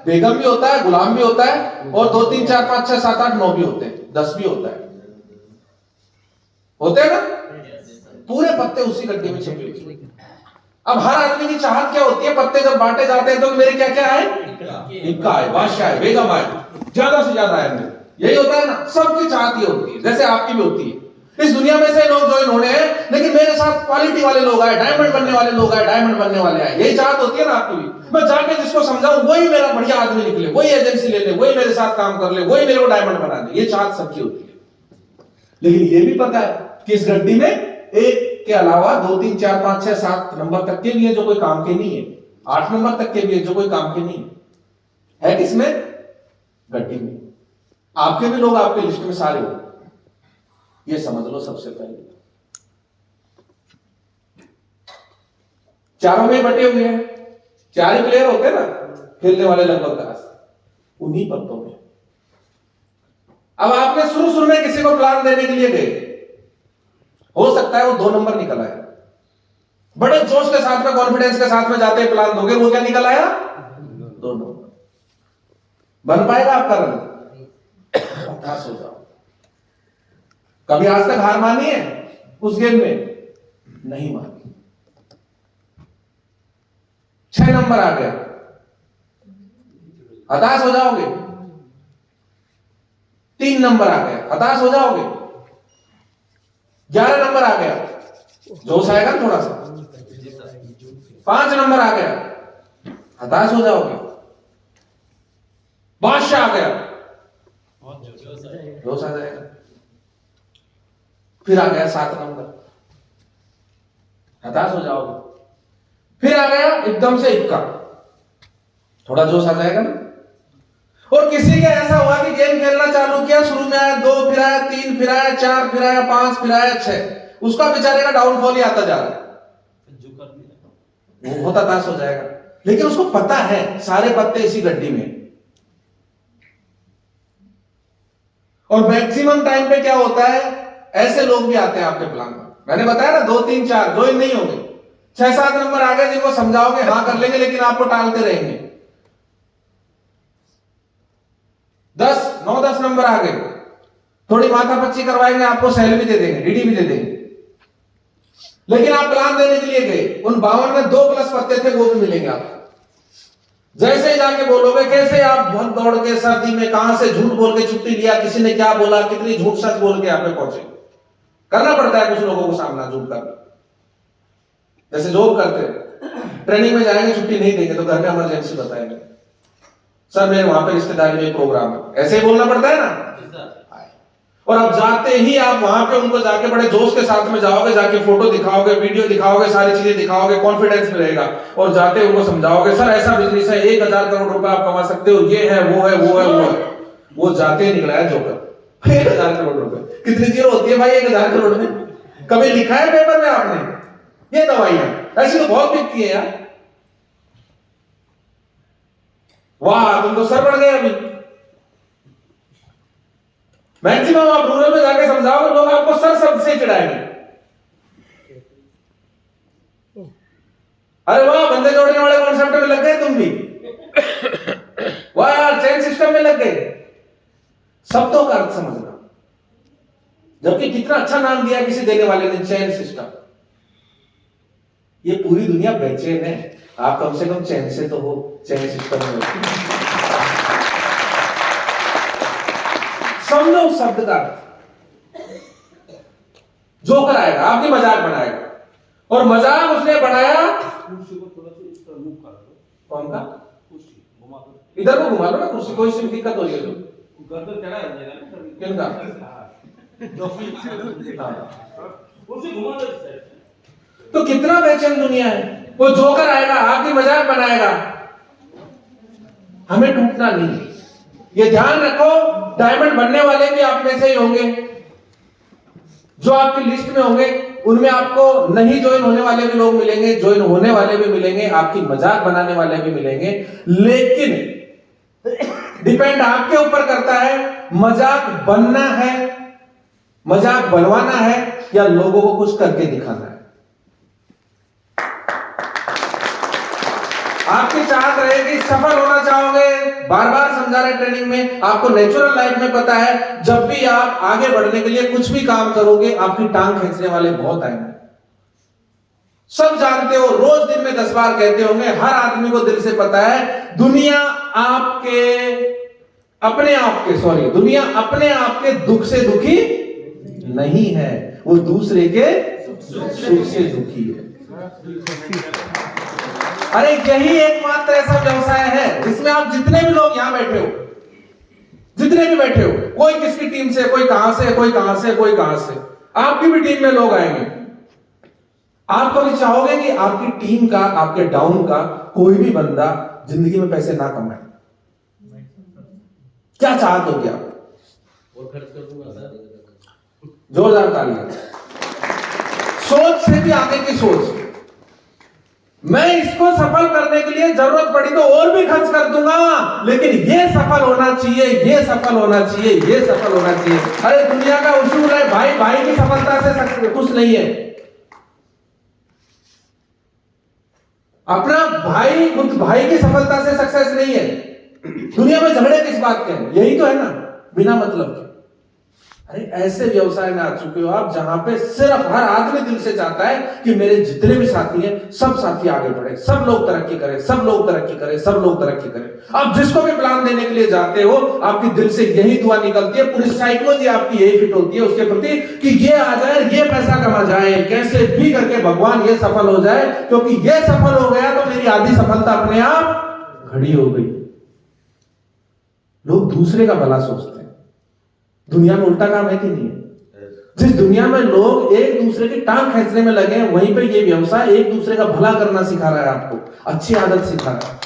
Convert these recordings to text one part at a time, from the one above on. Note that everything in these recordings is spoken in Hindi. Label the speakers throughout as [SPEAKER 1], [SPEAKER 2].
[SPEAKER 1] बेगम भी होता है, गुलाम भी होता है, और 2 3 4 5 6 7 8 9 भी होते हैं, 10 भी होता है, होते हैं ना? पूरे पत्ते उसी गड्ढे में छुपे हुए। अब हर आदमी की चाहत क्या होती है? पत्ते जब बांटे जाते हैं तो मेरे क्या क्या आए? इक्का आए, बादशाह आए, बेगम आए, ज्यादा से ज्यादा आए। यही होता है ना, सबकी चाहत ये होती है, जैसे आपकी भी होती है। इस दुनिया में से लोग ज्वाइन होने हैं, लेकिन मेरे साथ क्वालिटी वाले लोग आए, डायमंड बनने वाले लोग आए, डायमंड बनने वाले आए। यही चाहत होती है ना आपकी भी। मैं जाके जिसको समझाऊं वही मेरा बढ़िया आदमी निकले, वही एजेंसी ले ले, वही मेरे साथ काम कर ले, वही मेरे को डायमंड बना दे। ये चाहत सबकी होती है। लेकिन ये भी पता है कि इस गड्डी में एक के अलावा 2 3 4 5 6 7 नंबर तक के भी है जो कोई काम के नहीं है, 8 नंबर तक के भी है जो कोई काम के नहीं है। किसमें? गड्डी में। आपके भी लोग आपके लिस्ट में सारे हो, ये समझ लो। सबसे पहले चारों में बटे हुए हैं, 4 ही प्लेयर होते हैं ना खेलने वाले, लगभग 10 उन्हीं पत्तों में। अब आपने शुरू में किसी को प्लान देने के लिए गए, हो सकता है वो 2 नंबर निकल आया, बड़े जोश के साथ में, कॉन्फिडेंस के साथ में जाते हैं प्लान दोगे, वो क्या निकल आया? 2 नंबर। बन पाएगा आपका रन? हताश हो जाओ। कभी आज तक हार मानी है उस गेम में? नहीं मानी। 6 नंबर आ गया, हताश हो जाओगे। 3 नंबर आ गया, हताश हो जाओगे। 11 नंबर आ गया, जोश आएगा थोड़ा सा। 5 नंबर आ गया, हताश हो जाओगे। बादशाह आ गया, जोश आ जाएगा। फिर आ गया 7 नंबर, हताश हो जाओगे। फिर आ गया एकदम से इक्का, थोड़ा जोश आ जाएगा ना। और किसी का ऐसा हुआ कि गेम खेलना चालू किया, शुरू में आया 2, फिर आया 3, फिर आया 4, फिर आया 5, फिर आया 6, उसका बेचारे का डाउनफॉल ही आता जा रहा है, वो बहुत हताश हो जाएगा। लेकिन उसको पता है सारे पत्ते इसी गड्डी में। और मैक्सिमम टाइम पे क्या होता है, ऐसे लोग भी आते हैं आपके प्लान में। मैंने बताया ना 2 3 4 ज्वाइन नहीं होंगे, 6 7 नंबर आ गए जिनको समझाओगे हाँ कर लेंगे, लेकिन आपको टालते रहेंगे। 10 9 10 नंबर आ गए, थोड़ी माथापच्ची करवाएंगे, आपको सैलरी दे देंगे, डीडी भी दे देंगे। लेकिन आप प्लान देने के लिए गए, उन 52 में 2 प्लस पत्ते थे, वो भी मिलेंगे आपको। जैसे ही जाके बोलोगे, कैसे आप बहुत दौड़ के सर्दी में कहां से झूठ बोल के छुट्टी लिया, किसी ने क्या बोला, कितनी झूठ सच बोल के यहाँ पे पहुंचे। करना पड़ता है कुछ लोगों को सामना झूठ करना। जैसे जॉब करते हैं, ट्रेनिंग में जाएंगे, छुट्टी नहीं देंगे तो घर में इमरजेंसी बताएंगे, सर मेरे वहां पे रिश्तेदारी में प्रोग्राम है, ऐसे ही बोलना पड़ता है ना। और अब जाते ही आप वहां पे उनको जाके बड़े जोश के साथ में जाओगे, जाके फोटो दिखाओगे, वीडियो दिखाओगे, सारी चीजें दिखाओगे, कॉन्फिडेंस में रहेगा। और जाते उनको समझाओगे सर ऐसा बिजनेस है, 1000 करोड़ रुपए आप कमा सकते हो, ये है वो है वो है वो है। वो जाते ही निकला है जोकर। 1000 करोड़ रुपए कितनी जीरो होती है भाई 1000 करोड़ में? कभी लिखा है पेपर में आपने? ये दवाइयां ऐसी तो बहुत बिकती है यार। वाह तुम तो सर बढ़ गए अभी। मैक्सिमम आप रूरल में जाके समझाओगे, लोग आपको सर शब्द से चिढ़ाएंगे। अरे वाह बंदे जोड़ने वाले कॉन्सेप्ट में लग गए तुम भी। वाह यार चेन सिस्टम में लग गए। शब्दों का अर्थ समझना, जबकि कितना अच्छा नाम दिया किसी देने वाले ने, चेन सिस्टम। ये पूरी दुनिया बेचैन है, आप कम से कम चैन से तो हो, चैन सिस्टम में हो। समझो उस शब्द का अर्थ। जोकर आएगा, आपकी मजाक बनाएगा, और मजाक उसने बनाया। कौन का? इधर को घुमा लो ना कुर्सी, कोई सी दिक्कत हो रही है तो किनका? तो कितना बेचैन दुनिया है। वो जोकर आएगा, आपकी मजाक बनाएगा, हमें टूटना नहीं है। ये ध्यान रखो, डायमंड बनने वाले भी आप में से ही होंगे। जो आपकी लिस्ट में होंगे उनमें आपको नहीं ज्वाइन होने वाले भी लोग मिलेंगे, ज्वाइन होने वाले भी मिलेंगे, आपकी मजाक बनाने वाले भी मिलेंगे। लेकिन डिपेंड आपके ऊपर करता है, मजाक बनना है, मजाक बनवाना है, या लोगों को कुछ करके दिखाना है। आपकी चाहत रहेगी, सफल होना चाहोगे बार बार समझा रहे ट्रेनिंग में, आपको नेचुरल लाइफ में पता है, जब भी आप आगे बढ़ने के लिए कुछ भी काम करोगे, आपकी टांग खींचने वाले बहुत आएंगे। सब जानते हो, रोज दिन में 10 बार कहते होंगे, हर आदमी को दिल से पता है, दुनिया दुनिया अपने आप के दुख से दुखी नहीं है, वो दूसरे के सुख से दुखी है। अरे यही एकमात्र ऐसा व्यवसाय है जिसमें आप जितने भी लोग यहां बैठे हो, जितने भी बैठे हो, कोई किसकी टीम से, कोई कहां से, कोई कहां से, कोई कहां से, आपकी भी टीम में लोग आएंगे। आप कभी चाहोगे कि आपकी टीम का, आपके डाउन का कोई भी बंदा जिंदगी में पैसे ना कमाए? क्या चाहते हो? क्या और खर्च कर दूंगा सर। जोरदार तालियां। सोच से भी आगे की सोच, मैं इसको सफल करने के लिए जरूरत पड़ी तो और भी खर्च कर दूंगा, लेकिन ये सफल होना चाहिए, ये सफल होना चाहिए, ये सफल होना चाहिए। अरे दुनिया का उसूल है, भाई भाई की सफलता से खुश नहीं है। अपना भाई खुद भाई की सफलता से सक्सेस नहीं है। दुनिया में झगड़े किस बात के हैं? यही तो है ना, बिना मतलब के। अरे ऐसे व्यवसाय में आ चुके हो आप जहां पे सिर्फ हर आदमी दिल से चाहता है कि मेरे जितने भी साथी हैं, सब साथी आगे बढ़े, सब लोग तरक्की करें, सब लोग तरक्की करें, सब लोग तरक्की करें। आप जिसको भी प्लान देने के लिए जाते हो, आपकी दिल से यही दुआ निकलती है, पूरी साइकोलॉजी आपकी यही फिट होती है उसके प्रति कि ये आ जाए, ये पैसा कमा जाए, कैसे भी करके भगवान ये सफल हो जाए, क्योंकि ये सफल हो गया तो मेरी आधी सफलता अपने आप खड़ी हो गई। लोग दूसरे का भला सोचते हैं। दुनिया में उल्टा काम है कि नहीं है? जिस दुनिया में लोग एक दूसरे की टांग खींचने में लगे हैं, वहीं पे ये व्यवसाय एक दूसरे का भला करना सिखा रहा है, आपको अच्छी आदत सिखा रहा है।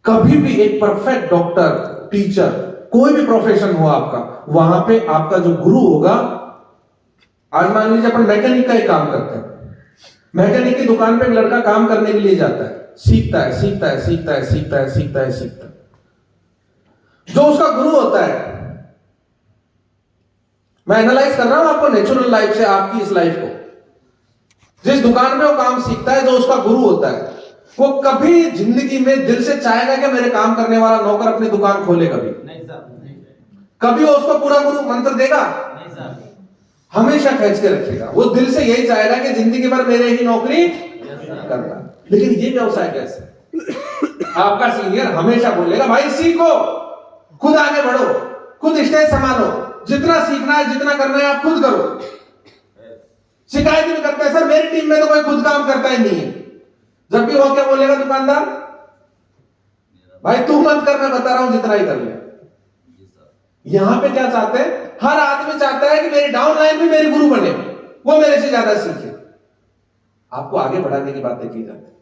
[SPEAKER 1] कभी भी एक परफेक्ट डॉक्टर, टीचर, कोई भी प्रोफेशन हो आपका, वहां पे आपका जो गुरु होगा, आज मान लीजिए अपन मैकेनिक का ही काम करते हैं, मैकेनिक की दुकान पे एक लड़का काम करने के लिए जाता है, सीखता है, सीखता है, सीखता है, सीखता है, सीखता है, सीखता है। जो उसका गुरु होता है, मैं एनालाइज कर रहा हूं आपको नेचुरल लाइफ से आपकी इस लाइफ को, जिस दुकान में वो काम सीखता है, जो उसका गुरु होता है, वो कभी जिंदगी में दिल से चाहेगा कि मेरे काम करने वाला नौकर अपनी दुकान खोले? कभी नहीं साहब। कभी वो उसको पूरा गुरु मंत्र देगा? नहीं साहब। हमेशा खींच के रखेगा, वो दिल से यही चाहेगा कि जिंदगी भर मेरे ही नौकरी करना। लेकिन ये व्यवसाय कैसे? आपका सीनियर हमेशा बोलेगा, भाई सीखो, खुद आगे बढ़ो, खुद स्टेज संभालो, जितना सीखना है, जितना करना है आप खुद करो। शिकायत भी करते हैं, सर मेरी टीम में तो कोई खुद काम करता ही नहीं है। जब भी वो क्या बोलेगा दुकानदार, भाई तू मत कर, मैं बता रहा हूं जितना ही कर ले। यहां पे क्या चाहते हैं? हर आदमी चाहता है कि मेरी डाउन लाइन भी मेरी गुरु बने, वो मेरे से ज्यादा सीखे। आपको आगे बढ़ाने की बातें की जाती है।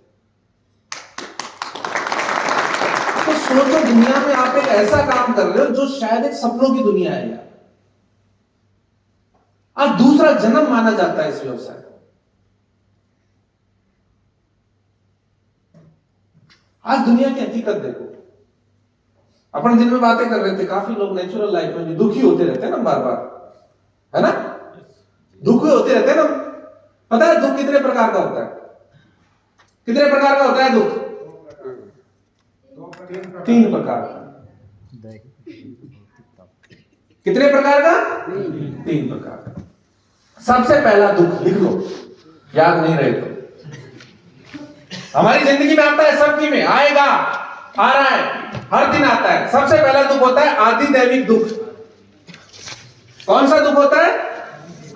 [SPEAKER 1] तो सोचो, दुनिया में आप एक ऐसा काम कर रहे हो जो शायद एक सपनों की दुनिया है यार। आज दूसरा जन्म माना जाता है इस व्यवसाय को। आज दुनिया की हकीकत देखो। अपन जिनमें बातें कर रहे थे, काफी लोग नेचुरल लाइफ में भी दुखी होते रहते हैं ना, बार बार, है ना? दुखी होते रहते हैं ना। पता है दुख कितने प्रकार का होता है? कितने प्रकार का होता है दुख? 3 प्रकार का। कितने प्रकार का? 3 प्रकार का। सबसे पहला दुख लिख लो, याद नहीं रहे तो। हमारी जिंदगी में आता है, सबकी में आएगा, आ रहा है, हर दिन आता है। सबसे पहला दुख होता है आदि दैविक दुख। कौन सा दुख होता है?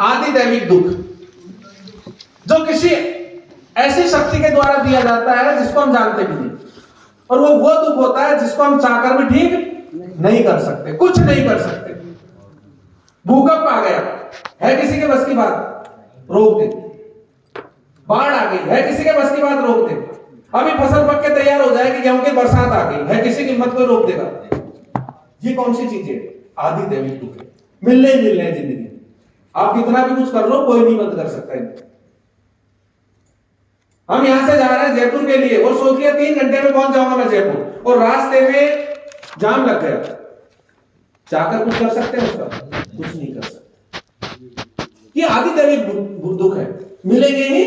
[SPEAKER 1] आदि दैविक दुख, जो किसी ऐसी शक्ति के द्वारा दिया जाता है जिसको हम जानते भी नहीं, और वो दुख होता है जिसको हम चाहकर भी ठीक नहीं कर सकते, कुछ नहीं कर सकते। भूकंप आ गया, है किसी के बस की बात? रोक दे। बाढ़ आ गई, है किसी के बस की बात? रोक दे। अभी फसल पक के तैयार हो जाएगी, गेहूं की बरसात आ गई, है किसी की हिम्मत को रोक देगा? ये कौन सी चीज है? आदि दैविक दुख है। मिलने ही मिलने जिंदगी। आप कितना भी कुछ कर लो, कोई नहीं बंद कर सकता है। हम यहां से जा रहे हैं जयपुर के लिए, और सोच लिया 3 घंटे में पहुंच जाऊंगा मैं जयपुर, और रास्ते में जाम लग गया। जाकर कुछ कर सकते हैं उसका? कुछ नहीं कर सकते। ये आदि दैविक दुख है। मिलेंगे ही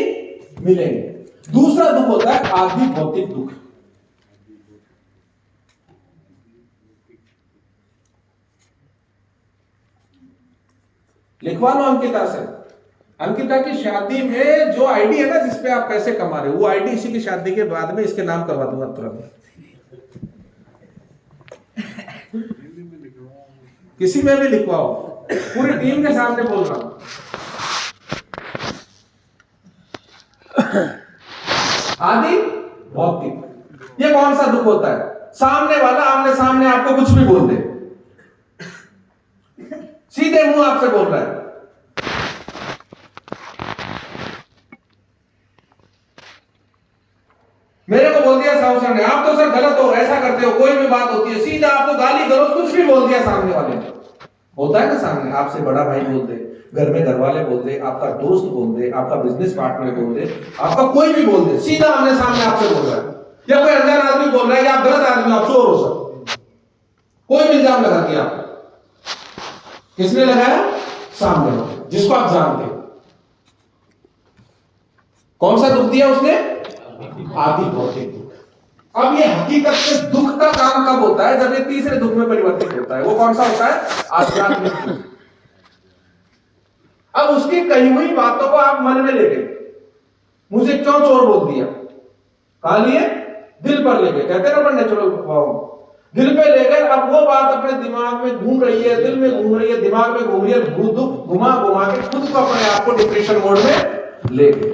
[SPEAKER 1] मिलेंगे। दूसरा दुख होता है आदि भौतिक दुख। लिखवा लो अंकिता से। अंकिता की शादी में जो आईडी है ना जिसपे आप पैसे कमा रहे हो, वो आईडी इसी की शादी के बाद में इसके नाम करवा दूंगा तुरंत। किसी में भी लिखवाओ, पूरी टीम के सामने बोल रहा हूं। आदि भौतिक, ये कौन सा दुख होता है? सामने वाला आमने सामने आपको कुछ भी बोल दे, सीधे मुंह आपसे बोल रहा है। मेरे को बोल दिया साहब सर ने, आप तो सर गलत हो, ऐसा करते हो, कोई भी बात होती है सीधा आपको गाली गलौज कुछ भी बोल दिया सामने वाले ने। होता है ना, सामने आपसे बड़ा भाई बोल दे, घर में घर वाले बोल दे, आपका दोस्त बोल दे, आपका बिजनेस पार्टनर बोल दे, आपका कोई भी बोल दे, सीधा आमने सामने आपसे बोल रहा है। या कोई अनजान आदमी बोल रहा है कि आप गलत आदमी हो, आप चोर हो सर, कोई भी इल्जाम लगा दिया। किसने लगाया? सामने वाले, जिसको आप जानते हो। कौन सा दुख दिया उसने? आदि भौतिक दुख। अब ये हकीकत से दुख का काम कब होता है? जब ये तीसरे दुख में परिवर्तित होता है। वो कौन सा होता है? आध्यात्मिक दुख। अब उसकी कही हुई बातों को आप मन में ले गए, मुझे क्यों चोर बोल दिया, कहा लिए दिल पर ले गए, कहते हैं ना नेचुरल दिल पे ले गए। अब वो बात अपने दिमाग में घूम रही है, दिल में घूम रही है, दिमाग में घूम रही है, दुख घुमा घुमा के खुद को अपने आप को डिप्रेशन मोड में ले गए।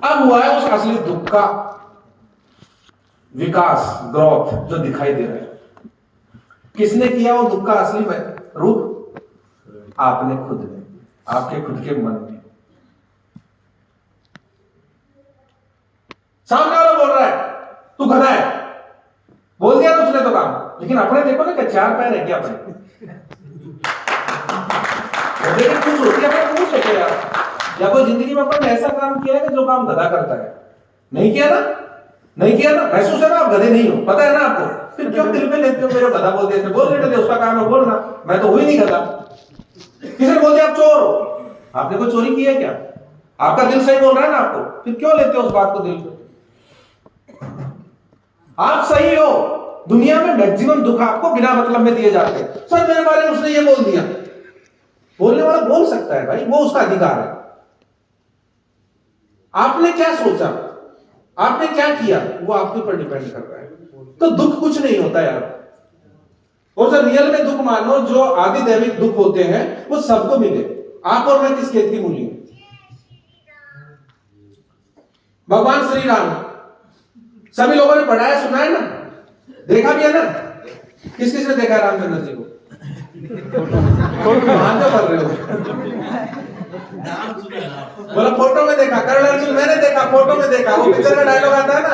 [SPEAKER 1] अब हुआ है उस असली दुख का विकास, ग्रोथ जो दिखाई दे रहा है। किसने किया वो दुख का असली रूप? आपने खुद ने, आपके खुद के मन में। सामने वाला बोल रहा है तू गधा है, बोल दिया ना उसने तो काम, लेकिन अपने देखो ना क्या चार पैर है क्या अपने? लेकिन कुछ होती है अपने पूछ सकते यार, या कोई जिंदगी में अपन ऐसा काम किया है कि जो काम गधा करता है? नहीं किया ना, नहीं किया ना, महसूस है ना आप गधे नहीं हो, पता है ना आपको, फिर क्यों दिल पे लेते हो मेरे गधा बोल दिया? बोल लेते, उसका काम है बोलना, मैं तो हुई नहीं गधा। किसी ने बोल दिया आप चोर हो, आपने कोई चोरी की है क्या? आपका दिल सही बोल रहा है ना आपको, फिर क्यों लेते हो उस बात को दिल पे? आप सही हो, दुनिया में मैक्सिमम दुख आपको बिना मतलब में दिए जाते हैं। सर मेरे बारे में उसने ये बोल दिया, बोलने वाला बोल सकता है भाई, वो उसका अधिकार है। आपने क्या सोचा, आपने क्या किया, वो आपके ऊपर डिपेंड कर रहा है। तो दुख कुछ नहीं होता यार। और जो रियल में दुख मानो, जो आदि दैविक दुख होते हैं, वो सबको मिले। आप और मैं किस खेत की मूली है? भगवान श्री राम, सभी लोगों ने पढ़ा है, सुना है ना, देखा भी है ना? किस किस ने देखा है रामचंद्र जी को? कहां से पढ़ रहे हो? बोला फोटो में देखा, कर्ण अर्जुन मैंने देखा, फोटो में देखा, वो पिक्चर का डायलॉग आता है ना।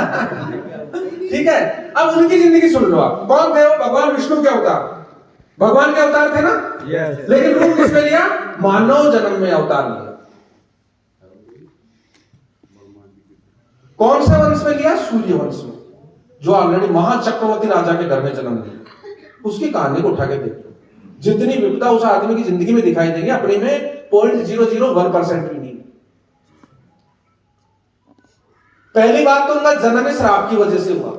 [SPEAKER 1] ठीक है, अब उनकी जिंदगी सुन लो आप। कौन थे वो? भगवान विष्णु के अवतार, भगवान के अवतार थे ना? yes. लेकिन रूप किसमें लिया? मानव जन्म में अवतार लिया। कौन से वंश में लिया? सूर्य वंश में, जो ऑलरेडी महाचक्रवर्ती राजा के घर में जन्म लिया। उसकी कहानी को उठा के देखो, जितनी विपदा उस आदमी की जिंदगी में दिखाई देगी, अपने में 0.001% भी नहीं। पहली बात तो उनका जन्म ही श्राप की वजह से हुआ।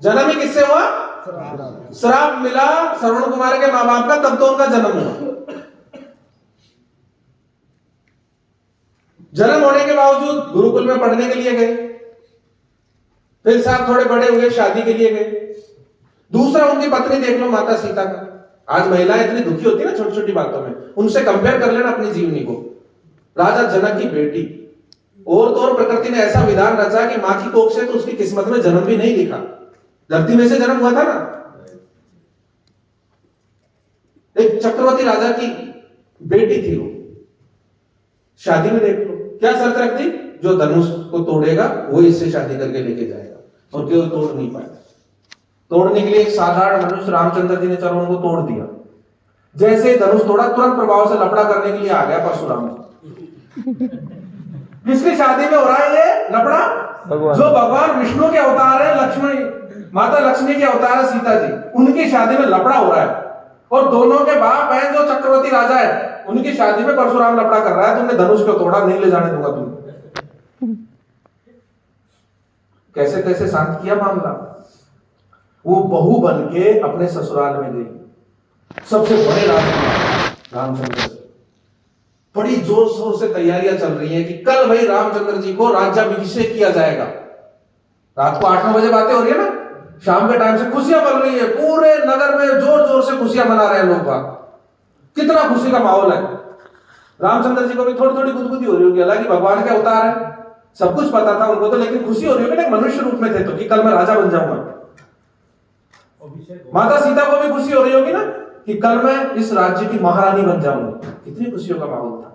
[SPEAKER 1] जन्म ही किससे हुआ? श्राप मिला श्रवण कुमार के मां बाप का, तब तो उनका जन्म हुआ। जन्म होने के बावजूद गुरुकुल में पढ़ने के लिए गए, फिर साथ थोड़े बड़े हुए, शादी के लिए गए। दूसरा, उनकी पत्नी देख लो, माता सीता का। आज महिलाएं इतनी दुखी होती है ना छोटी छोटी बातों में, उनसे कंपेयर कर लेना अपनी जीवनी को। राजा जनक की बेटी, और तो और प्रकृति ने ऐसा विधान रचा कि मां की कोख से तो उसकी किस्मत में जन्म भी नहीं लिखा, धरती में से जन्म हुआ था ना। एक चक्रवर्ती राजा की बेटी थी वो, शादी में देख लो क्या शर्त रख दी, जो धनुष को तोड़ेगा वो इससे शादी करके लेके जाएगा, और केवल तोड़ नहीं पाया। तोड़ने के लिए एक साधारण मनुष्य रामचंद्र जी ने चलो उनको तोड़ दिया। जैसे ही धनुष तोड़ा, तुरंत प्रभाव से लपड़ा करने के लिए आ गया परशुराम। किसकी शादी में हो रहा है ये लपड़ा? जो भगवान विष्णु के अवतार है, लक्ष्मी माता लक्ष्मी के अवतार है सीता जी, उनकी शादी में लपड़ा हो रहा है। और दोनों के बाप हैं जो चक्रवर्ती राजा है, उनकी शादी में परशुराम लपड़ा कर रहा है, तुमने धनुष को तोड़ा, नहीं ले जाने दूंगा तुम। कैसे कैसे शांत किया मामला। वो बहू बन के अपने ससुराल में गई, सबसे बड़े राजकुमार रामचंद्र जी, बड़ी जोर शोर से तैयारियां चल रही हैं कि कल भाई रामचंद्र जी को राज्याभिषेक किया जाएगा। रात को 8-9 बजे बातें हो रही है ना, शाम के टाइम से खुशियां बन रही है, पूरे नगर में जोर जोर से खुशियां मना रहे हैं लोग बाग, कितना खुशी का माहौल है। रामचंद्र जी को भी थोड़ी थोड़ी गुदगुदी हो रही होगी, हालांकि भगवान के अवतार है, सब कुछ पता था उनको तो, लेकिन खुशी हो रही होगी ना, मनुष्य रूप में थे तो, कि कल मैं राजा बन जाऊंगा। माता सीता को भी खुशी हो रही होगी ना कि कल मैं इस राज्य की महारानी बन जाऊंगी, कितनी खुशियों का माहौल था।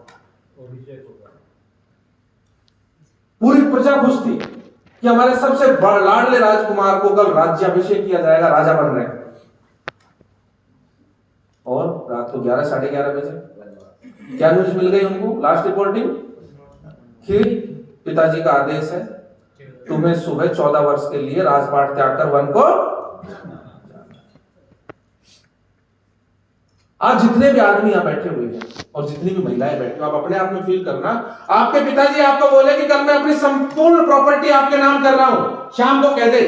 [SPEAKER 1] पूरी प्रजा खुश थी कि हमारे सबसे लाडले राजकुमार को कल राज्याभिषेक किया जाएगा, राजा बन रहे हैं। और रात को 11-11:30 बजे क्या न्यूज मिल गई उनको, लास्ट रिपोर्टिंग कि पिताजी का आदेश है, तुम्हें सुबह 14 वर्ष के लिए राजपाट त्याग कर वन को। आज जितने भी आदमी यहां बैठे हुए हैं और जितनी भी महिलाएं बैठी हो, आप अपने आप में फील करना, आपके पिताजी आपको बोले कि कल मैं अपनी संपूर्ण प्रॉपर्टी आपके नाम कर रहा हूं, शाम को कह दे,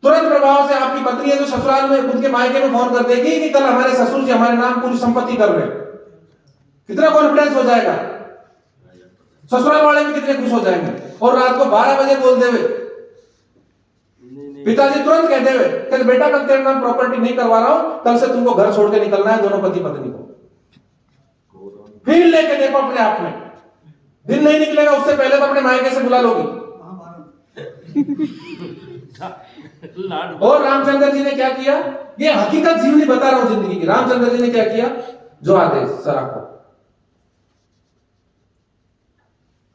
[SPEAKER 1] तुरंत प्रभाव से आपकी पत्नी है जो ससुराल में खुद के मायके में फोन कर देगी कि कल हमारे ससुर जी हमारे नाम पूरी संपत्ति कर रहे हैं। कितना कॉन्फिडेंस हो जाएगा, ससुराल वाले भी कितने खुश हो जाएंगे। और रात को 12 बजे बोलते हुए पिताजी तुरंत कहते हुए कि बेटा कल तेरे नाम प्रॉपर्टी नहीं करवा रहा हूं, कल से तुमको घर छोड़ के निकलना है, दोनों पति पत्नी को। फिर लेके देखो अपने आप में, दिन नहीं निकलेगा उससे पहले तो अपने मायके से बुला लोगी। और रामचंद्र जी ने क्या किया, ये हकीकत जीवनी बता रहा हूं जिंदगी की। रामचंद्र जी ने क्या किया, जो आदेश सर आपको।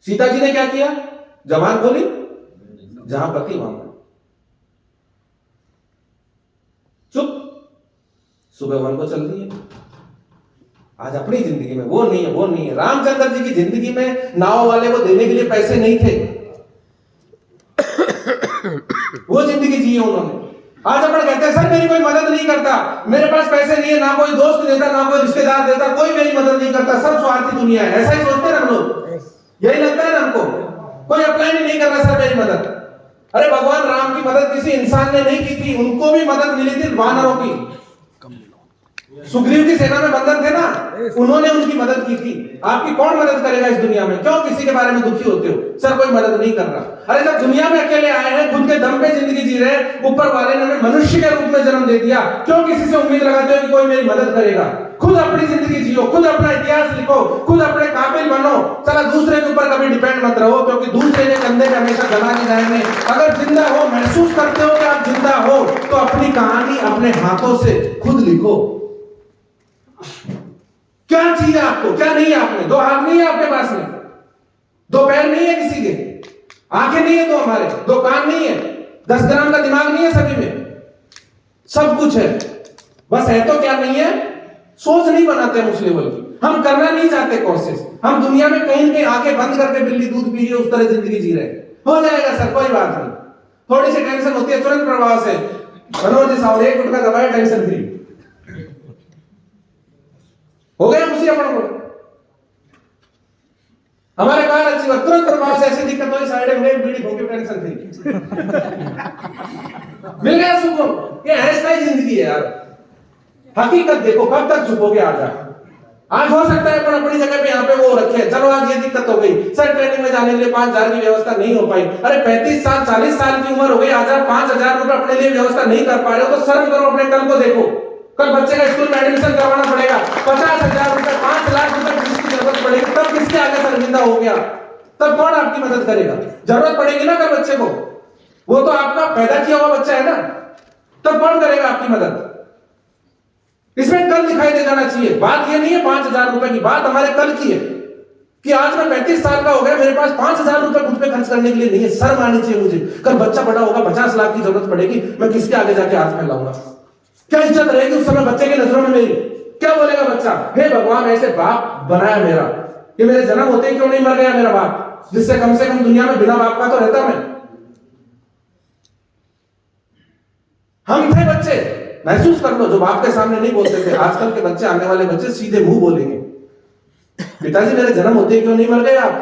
[SPEAKER 1] सीता जी ने क्या किया, जबान खोली, जहां पति वहां चुप, सुबह वन को चल रही है। आज अपनी जिंदगी में वो नहीं है, वो नहीं है। रामचंद्र जी की जिंदगी में नाव वाले को देने के लिए पैसे नहीं थे, वो जिंदगी जी उन्होंने। आज अपन कहते हैं सर मेरी कोई मदद नहीं करता, मेरे पास पैसे नहीं है, ना कोई दोस्त देता, ना कोई रिश्तेदार देता, कोई मेरी मदद नहीं करता, सब स्वार्थी दुनिया है, ऐसा ही सोचते हैं हम लोग। यही लगता है ना हमको, कोई अप्लाई नहीं कर रहा सर मेरी मदद। अरे भगवान राम की मदद किसी इंसान ने नहीं की थी, उनको भी मदद मिली थी वानरों की। सुग्रीव की सेना में बंदर थे ना, उन्होंने उनकी मदद की थी। आपकी कौन मदद करेगा इस दुनिया में, क्यों किसी के बारे में दुखी होते हो, सर कोई मदद नहीं कर रहा। अरे जब दुनिया में अकेले आए हैं, खुद के दम पे जिंदगी जी रहे, ऊपर वाले ने हमें मनुष्य के रूप में जन्म दे दिया, क्यों किसी से उम्मीद लगाते हो कि कोई मेरी मदद करेगा। खुद अपनी जिंदगी जियो, खुद अपना इतिहास लिखो, खुद अपने काबिल बनो, चला दूसरे के ऊपर कभी डिपेंड मत रहो, क्योंकि दूसरे के कंधे पे हमेशा जमा नहीं जाएंगे। अगर जिंदा हो, महसूस करते हो कि आप जिंदा हो, तो अपनी कहानी अपने हाथों से खुद लिखो। क्या चाहिए आपको, क्या नहीं है आपने, 2 हाथ नहीं है आपके पास में, 2 पैर नहीं है किसी के, आंखें नहीं है 2 हमारे, 2 कान नहीं है, 10 ग्राम का दिमाग नहीं है सभी में, सब कुछ है, बस है तो क्या नहीं है, सोच नहीं बनाते हम उस लेवल की, हम करना नहीं चाहते कोशिश। हम दुनिया में कहीं न कहीं आंखें बंद करके बिल्ली दूध पी रही है उस तरह जिंदगी जी रहे। हो जाएगा सर, कोई बात नहीं, थोड़ी सी टेंशन होती है तुरंत प्रभाव से मनोज जी साहब 1 गुटखा दबाए, टेंशन फ्री हो गया। खुशी अपन को हमारे कार अच्छी बात, तुरंत प्रभाव से ऐसी दिक्कत हुई, साइड में एक बीड़ी ठोके, टेंशन फ्री मिल गया सुकून। ये ऐसा ही जिंदगी है यार, हकीकत देखो, कब तक चुपोगे। आज हो सकता है अपन अपनी जगह पे यहाँ पे वो रखे, चलो आज ये दिक्कत हो गई सर, ट्रेनिंग में जाने के लिए 5,000 की व्यवस्था नहीं हो पाई। अरे 35 साल 40 साल की उम्र हो गई, आज आप 5,000 रुपए अपने लिए व्यवस्था नहीं कर पा रहे हो, तो शर्म करो, अपने कल को देखो। कल बच्चे का स्कूल में एडमिशन करवाना पड़ेगा, 50,000 रुपए 5 लाख रुपए फीस की जरूरत पड़ेगी, तब किसके आगे शर्मिंदा हो गया, तब कौन आपकी मदद करेगा। जरूरत पड़ेगी ना कल बच्चे को, वो तो आपका पैदा किया हुआ बच्चा है ना, तब कौन करेगा आपकी मदद। इसमें कल दिखाई दे जाना चाहिए। बात ये नहीं है 5,000 रुपए की, बात हमारे कल की है कि आज मैं 35 साल का हो गया, मेरे पास 5,000 रुपए खुद पे खर्च करने के लिए नहीं है। शर्म आनी चाहिए मुझे। कल बच्चा बड़ा होगा, 50 लाख की जरूरत पड़ेगी, मैं किसके आगे जाके हाथ फैलाऊंगा, क्या इज्जत रहेगी उस समय बच्चे की नजरों में मेरी। क्या बोलेगा बच्चा, हे भगवान ऐसे बाप बनाया मेरा, ये मेरे जन्म होते ही क्यों नहीं मर गया मेरा बाप, जिससे कम से कम दुनिया में बिना बाप का तो रहता मैं। हम थे बच्चे, महसूस कर लो, जो बाप के सामने नहीं बोलते थे। आजकल के बच्चे, आने वाले बच्चे सीधे मुंह बोलेंगे, पिताजी मेरे जन्म होते क्यों नहीं मर गए आप?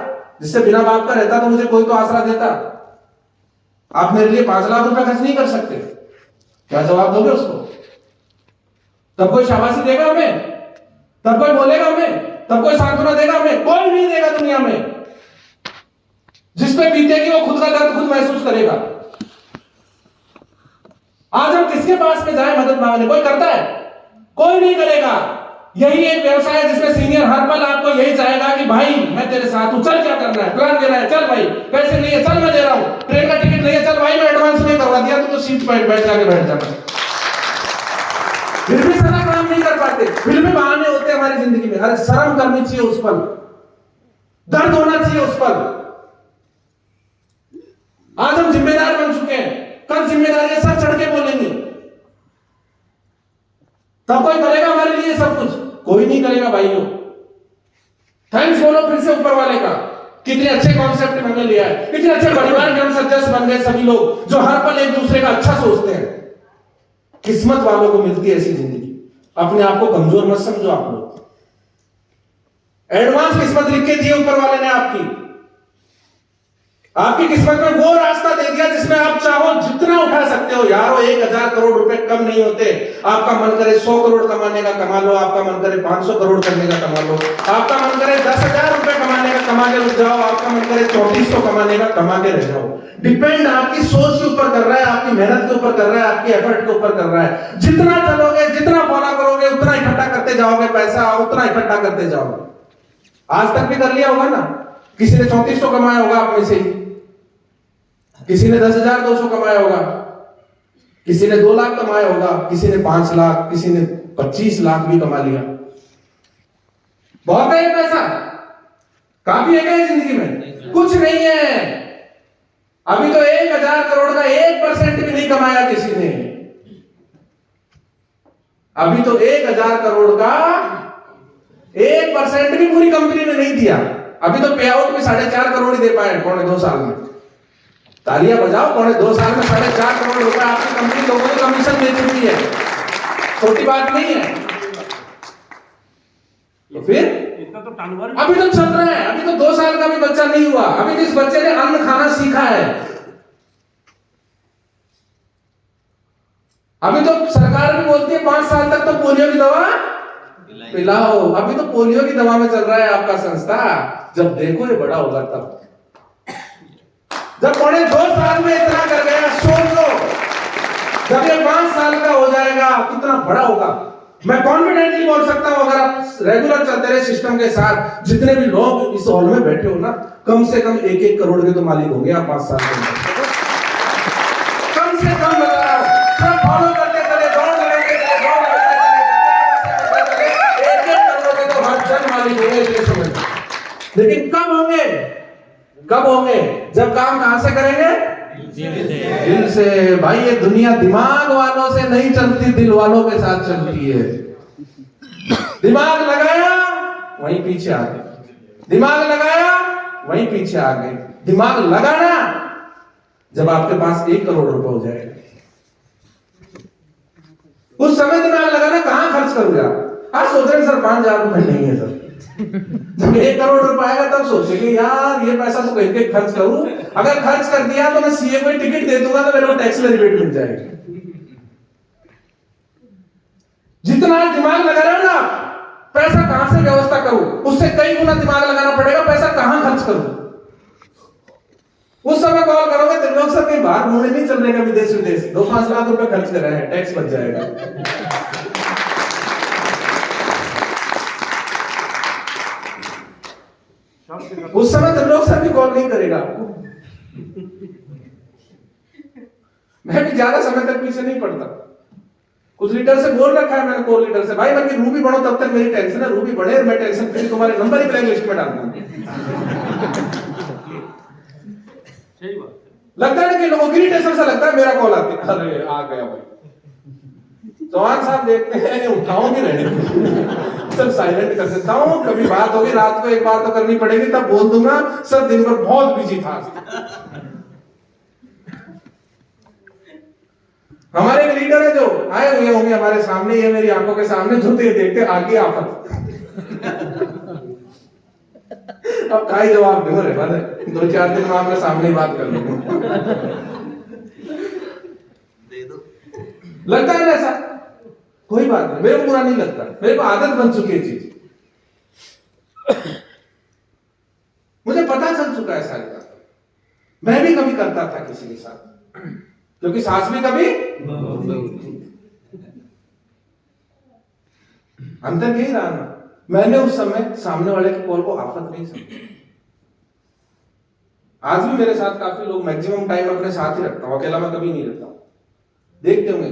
[SPEAKER 1] जिससे बिना बाप का रहता तो मुझे कोई तो आसरा देता। आप मेरे लिए 5 लाख रुपए खर्च नहीं कर सकते। क्या जवाब दोगे उसको? तब कोई शाबाशी देगा हमें? तब कोई बोलेगा हमें? तब कोई सांत्वना देगा हमें? कोई नहीं देगा दुनिया में। जिस पे बीतेगी वो खुद का दर्द खुद महसूस करेगा। आज हम किसके पास में जाए मदद मांगने? कोई करता है? कोई नहीं करेगा। यही एक व्यवसाय है जिसमें सीनियर हर पल आपको यही चाहेगा कि भाई मैं तेरे साथ हूं, चल क्या करना है, प्लान देना है, चल भाई, पैसे नहीं है, चल मैं दे रहा हूं, ट्रेन का टिकट नहीं है, चल भाई मैं एडवांस में करवा दिया, तो सीट पर बैठ जाके बैठ जाना। फिर भी सारा काम नहीं कर पाते, फिर भी बहाने होते हमारी जिंदगी में। अरे शर्म करनी चाहिए उस पर, दर्द होना चाहिए उस पर। आज हम जिम्मेदार बन चुके हैं, कल जिम्मेदारी सर चढ़ के बोलेंगे। तब कोई करेगा हमारे लिए सब कुछ? कोई नहीं करेगा भाइयों। थैंक्स बोलो फिर से ऊपर वाले का। कितने अच्छे कॉन्सेप्ट हमने लिया है, कितने अच्छे परिवार के हम सदस्य बन गए सभी लोग, जो हर पल एक दूसरे का अच्छा सोचते हैं। किस्मत वालों को मिलती है ऐसी जिंदगी। अपने आप को कमजोर मत समझो आप लोग। एडवांस किस्मत लिख के दी ऊपर वाले ने आपकी किस्मत में वो रास्ता दे दिया जिसमें आप चाहो जितना उठा सकते हो। यारो 1000 करोड़ रुपए कम नहीं होते। आपका मन करे 100 करोड़ कमाने का कमा लो, आपका मन करे 500 करोड़ करने का कमा लो, आपका मन करे 10,000 रुपए कमाने का कमा के रुक जाओ, आपका मन करे 3400 कमाने का कमा के रह जाओ। डिपेंड आपकी सोच के ऊपर कर रहा है, आपकी मेहनत के ऊपर कर रहा है, आपकी एफर्ट के ऊपर कर रहा है। जितना चलोगे, जितना फॉलो करोगे, उतना इकट्ठा करते जाओगे पैसा, उतना इकट्ठा करते जाओगे। आज तक भी कर लिया होगा ना, किसी ने 3400 कमाया होगा आप में से ही, किसी ने 10,200 कमाया होगा, किसी ने 2 लाख कमाया होगा, किसी ने 5 लाख, किसी ने 25 लाख भी कमा लिया। बहुत है ये पैसा? काफी है क्या जिंदगी में? कुछ नहीं है। अभी तो 1000 करोड़ का 1% भी नहीं कमाया किसी ने। अभी तो 1000 करोड़ का 1% भी पूरी कंपनी ने नहीं दिया। अभी तो पे आउट में 4.5 करोड़ ही दे पाए 2.5 साल में। तालियां बजाओ, 2.5 साल में 4.5 करोड़ रुपए आपकी कंपनी लोगों को कमीशन दे चुकी है। छोटी बात नहीं है। तो फिर
[SPEAKER 2] इसका तो टर्नओवर
[SPEAKER 1] अभी तो चल रहा है। अभी तो 2 साल का भी बच्चा नहीं हुआ, अभी तो इस बच्चे ने अन्न खाना सीखा है। अभी तो सरकार भी बोलती है 5 साल तक तो पोलियो की दवा पिलाओ। अभी तो पोलियो की दवा में चल रहा है आपका संस्था। जब देखो ये बड़ा होगा तब, जब 2.5 साल में इतना कर गया, सोच लो जब ये 5 साल का हो जाएगा कितना बड़ा होगा। मैं कॉन्फिडेंटली बोल सकता हूं, अगर आप रेगुलर चलते रहे सिस्टम के साथ, जितने भी लोग इस हॉल में बैठे हो ना, कम से कम 1-1 करोड़ के तो मालिक होंगे आप 5 साल में। कम से कम बताओ, सब फॉलो करते चले, दौड़ लगाते चले, 1-1 करोड़ के तो हर जन मालिक होंगे इस देश में। लेकिन कब होंगे? कब होंगे? जब काम कहां से करेंगे? दिल से। भाई ये दुनिया दिमाग वालों से नहीं चलती, दिल वालों के साथ चलती है। दिमाग लगाया वहीं पीछे आ गए, दिमाग लगाया वहीं पीछे आ गए। दिमाग लगाना जब आपके पास 1 करोड़ रुपए हो जाएगा, उस समय दिमाग लगाना कहां खर्च करूंगा। आज सोच रहे सर 5,000 रुपए नहीं है सर, जब 1 करोड़ रुपए आएगा तब सोचेंगे यार ये पैसा तो कहीं पे खर्च करूं। अगर खर्च कर दिया तो मैं सीए को टिकट दे दूंगा तो मेरे को टैक्स में रिबेट मिल जाएगी। जितना दिमाग लगा रहे हो ना, पैसा कहां से व्यवस्था करूं, उससे कई गुना दिमाग लगाना पड़ेगा। पैसा कहां खर्च करूं, उस समय कॉल करोगे तो लोग सब कहीं बाहर घूमने नहीं चल रहे का, विदेश विदेश 2-5 लाख रुपए खर्च कर रहे हैं, टैक्स बच जाएगा। उस समय तो लोग सभी कॉल नहीं करेगा आपको। मैं भी ज्यादा समय तक पीछे नहीं पड़ता। कुछ लीडर से बोल रखा है मैंने, कोर लीडर से, भाई मैं रूबी बढ़ो तब तक मेरी टेंशन है, रूबी बढ़े और मैं टेंशन फ्री, तुम्हारे नंबर ही ब्लैक लिस्ट में डाल दूंगा।
[SPEAKER 2] सही बात
[SPEAKER 1] लगता है कि लोगों की इरिटेशन सा लगता है, मेरा कॉल आती है, अरे आ गया भाई चौहान साहब, देखते हैं उठाओगे रहने सब साइलेंट कर देता हूं। कभी बात होगी रात को, एक बार तो करनी पड़ेगी, तब बोल दूंगा सर दिन भर बहुत बिजी था। हमारे एक लीडर है जो आए हुए होंगे हमारे सामने, ये मेरी आंखों के सामने, जो देखते आगे आफत। अब का ही जवाब दो रे बने 2-4 दिन में आपने सामने ही बात कर लूंगा।
[SPEAKER 3] दे दो।
[SPEAKER 1] लगता है ना ऐसा? कोई बात नहीं, मेरे को बुरा नहीं लगता, मेरे को आदत बन चुकी है चीज, मुझे पता चल चुका है सारी बात। मैं भी कभी करता था किसी के साथ, क्योंकि सास भी कभी अंतर यही रहा ना, मैंने उस समय सामने वाले के कॉल को आफत नहीं समझा। आज भी मेरे साथ काफी लोग मैक्सिमम टाइम अपने साथ ही रखता हूं, अकेला मैं कभी नहीं रहता हूं। देखते होंगे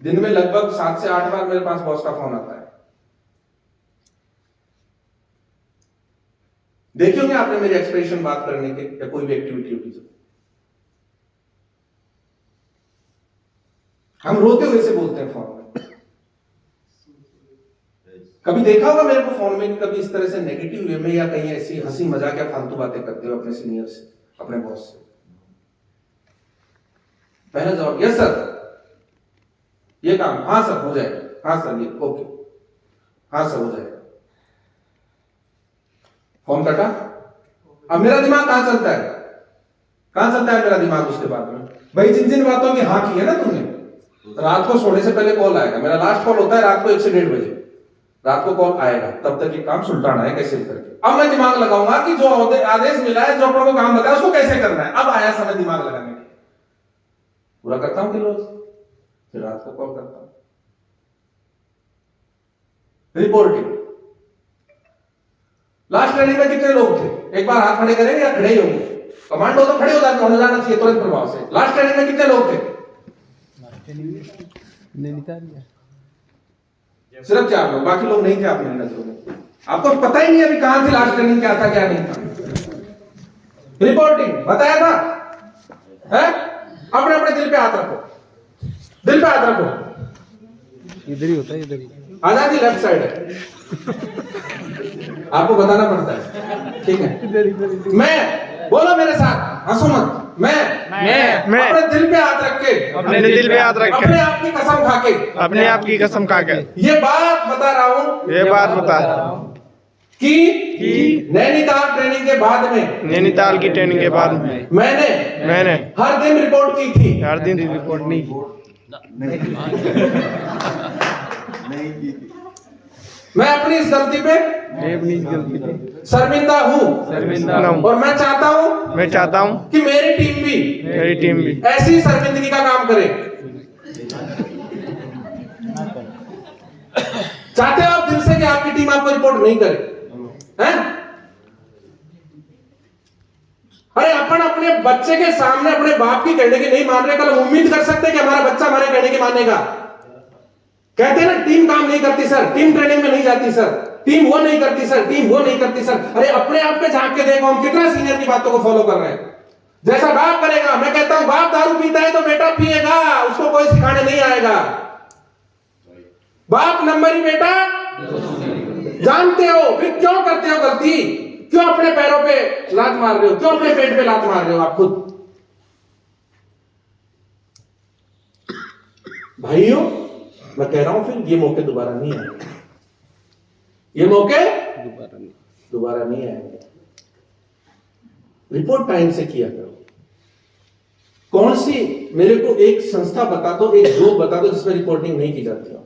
[SPEAKER 1] दिन में लगभग 7 से 8 बार मेरे पास बॉस का फोन आता है। देखे होंगे आपने मेरे एक्सप्रेशन बात करने के या कोई भी एक्टिविटी होगी तो हम रोते हुए से बोलते हैं फोन में। कभी देखा होगा मेरे को फोन में कभी इस तरह से नेगेटिव वे में या कहीं ऐसी हंसी मजाक या फालतू बातें करते हो अपने सीनियर से, अपने बॉस से? पहला जवाब यस सर, ये काम हाँ सर हो जाएगा, हाँ सर ये ओके, हाँ सर हो जाएगा। फोन कटा। अब मेरा दिमाग कहां चलता है, कहां चलता है मेरा दिमाग उसके बाद में? भाई जिन जिन बातों की हाँ की है ना तुमने, रात को सोने से पहले कॉल आएगा, मेरा लास्ट कॉल होता है रात को 1 से 1:30 बजे, रात को कॉल आएगा, तब तक ये काम सुलटाना है कैसे करके। अब मैं दिमाग लगाऊंगा कि जो आदेश मिला है, जो अपन को काम बताया उसको कैसे करना है। अब आया समय दिमाग लगाने का, पूरा करता हूं कि रोज, फिर रात को कॉल करता हूं। रिपोर्टिंग लास्ट ट्रेनिंग में कितने लोग थे? एक बार हाथ खड़े करेंगे या खड़े ही होंगे? कमांड हो तो खड़े हो जाना चाहिए तुरंत प्रभाव से। लास्ट ट्रेनिंग में कितने लोग थे? सिर्फ 4 लोग, बाकी लोग नहीं थे आप मेरी नजरों में। आपको पता ही नहीं अभी कहां थे, लास्ट ट्रेनिंग क्या था क्या नहीं था। रिपोर्टिंग बताया था है? अपने अपने दिल पे हाथ रखो, दिल पे हाथ रखो।
[SPEAKER 4] इधर ही होता है, इधर ही।
[SPEAKER 1] आजादी लेफ्ट साइड है, आपको बताना पड़ता है, ठीक है? मैं बोलो मेरे साथ, हंसो मत। मैं अपने दिल पे हाथ रख के,
[SPEAKER 4] अपने दिल पे हाथ रख के,
[SPEAKER 1] अपने आप की कसम खा के,
[SPEAKER 4] अपने आप की कसम खा के
[SPEAKER 1] ये बात बता रहा हूं,
[SPEAKER 4] ये बात बता रहा हूं
[SPEAKER 1] कि नैनीताल ट्रेनिंग के बाद में,
[SPEAKER 4] नैनीताल की ट्रेनिंग के बाद में मैंने
[SPEAKER 1] हर दिन रिपोर्ट की थी।
[SPEAKER 4] हर दिन रिपोर्ट नहीं की।
[SPEAKER 3] नहीं की थी।
[SPEAKER 1] मैं अपनी इस गलती पे
[SPEAKER 4] अपनी गलती पे
[SPEAKER 1] शर्मिंदा हूँ,
[SPEAKER 4] शर्मिंदा हूँ,
[SPEAKER 1] और मैं चाहता हूँ
[SPEAKER 4] कि
[SPEAKER 1] मेरी टीम भी ऐसी शर्मिंदगी का काम करे। चाहते हो आप दिल से कि आपकी टीम आपको रिपोर्ट नहीं करे, हैं? अरे अपन अपने बच्चे के सामने अपने बाप की कहने की नहीं मान रहे, कल हम उम्मीद कर सकते हैं कि हमारा बच्चा हमारे कहने की मानेगा? कहते हैं ना टीम काम नहीं करती सर, टीम ट्रेनिंग में नहीं जाती सर, टीम वो नहीं करती सर, टीम वो नहीं करती सर। अरे अपने आप पे झांक के देखो हम कितना सीनियर की बातों को फॉलो कर रहे हैं। जैसा बाप करेगा, मैं कहता हूं बाप दारू पीता है तो बेटा पिएगा, उसको कोई सिखाने नहीं आएगा। बाप नंबर ही बेटा जानते हो, फिर क्यों करते हो गलती? क्यों अपने पैरों पे लात मार रहे हो? क्यों अपने पेट पे लात मार रहे हो आप खुद? भाइयों मैं कह रहा हूं फिर ये मौके दोबारा नहीं आएंगे, ये मौके दोबारा नहीं आएंगे। रिपोर्ट टाइम से किया करो। कौन सी मेरे को एक संस्था बता दो, एक जॉब बता दो जिसमें रिपोर्टिंग नहीं की जाती हो।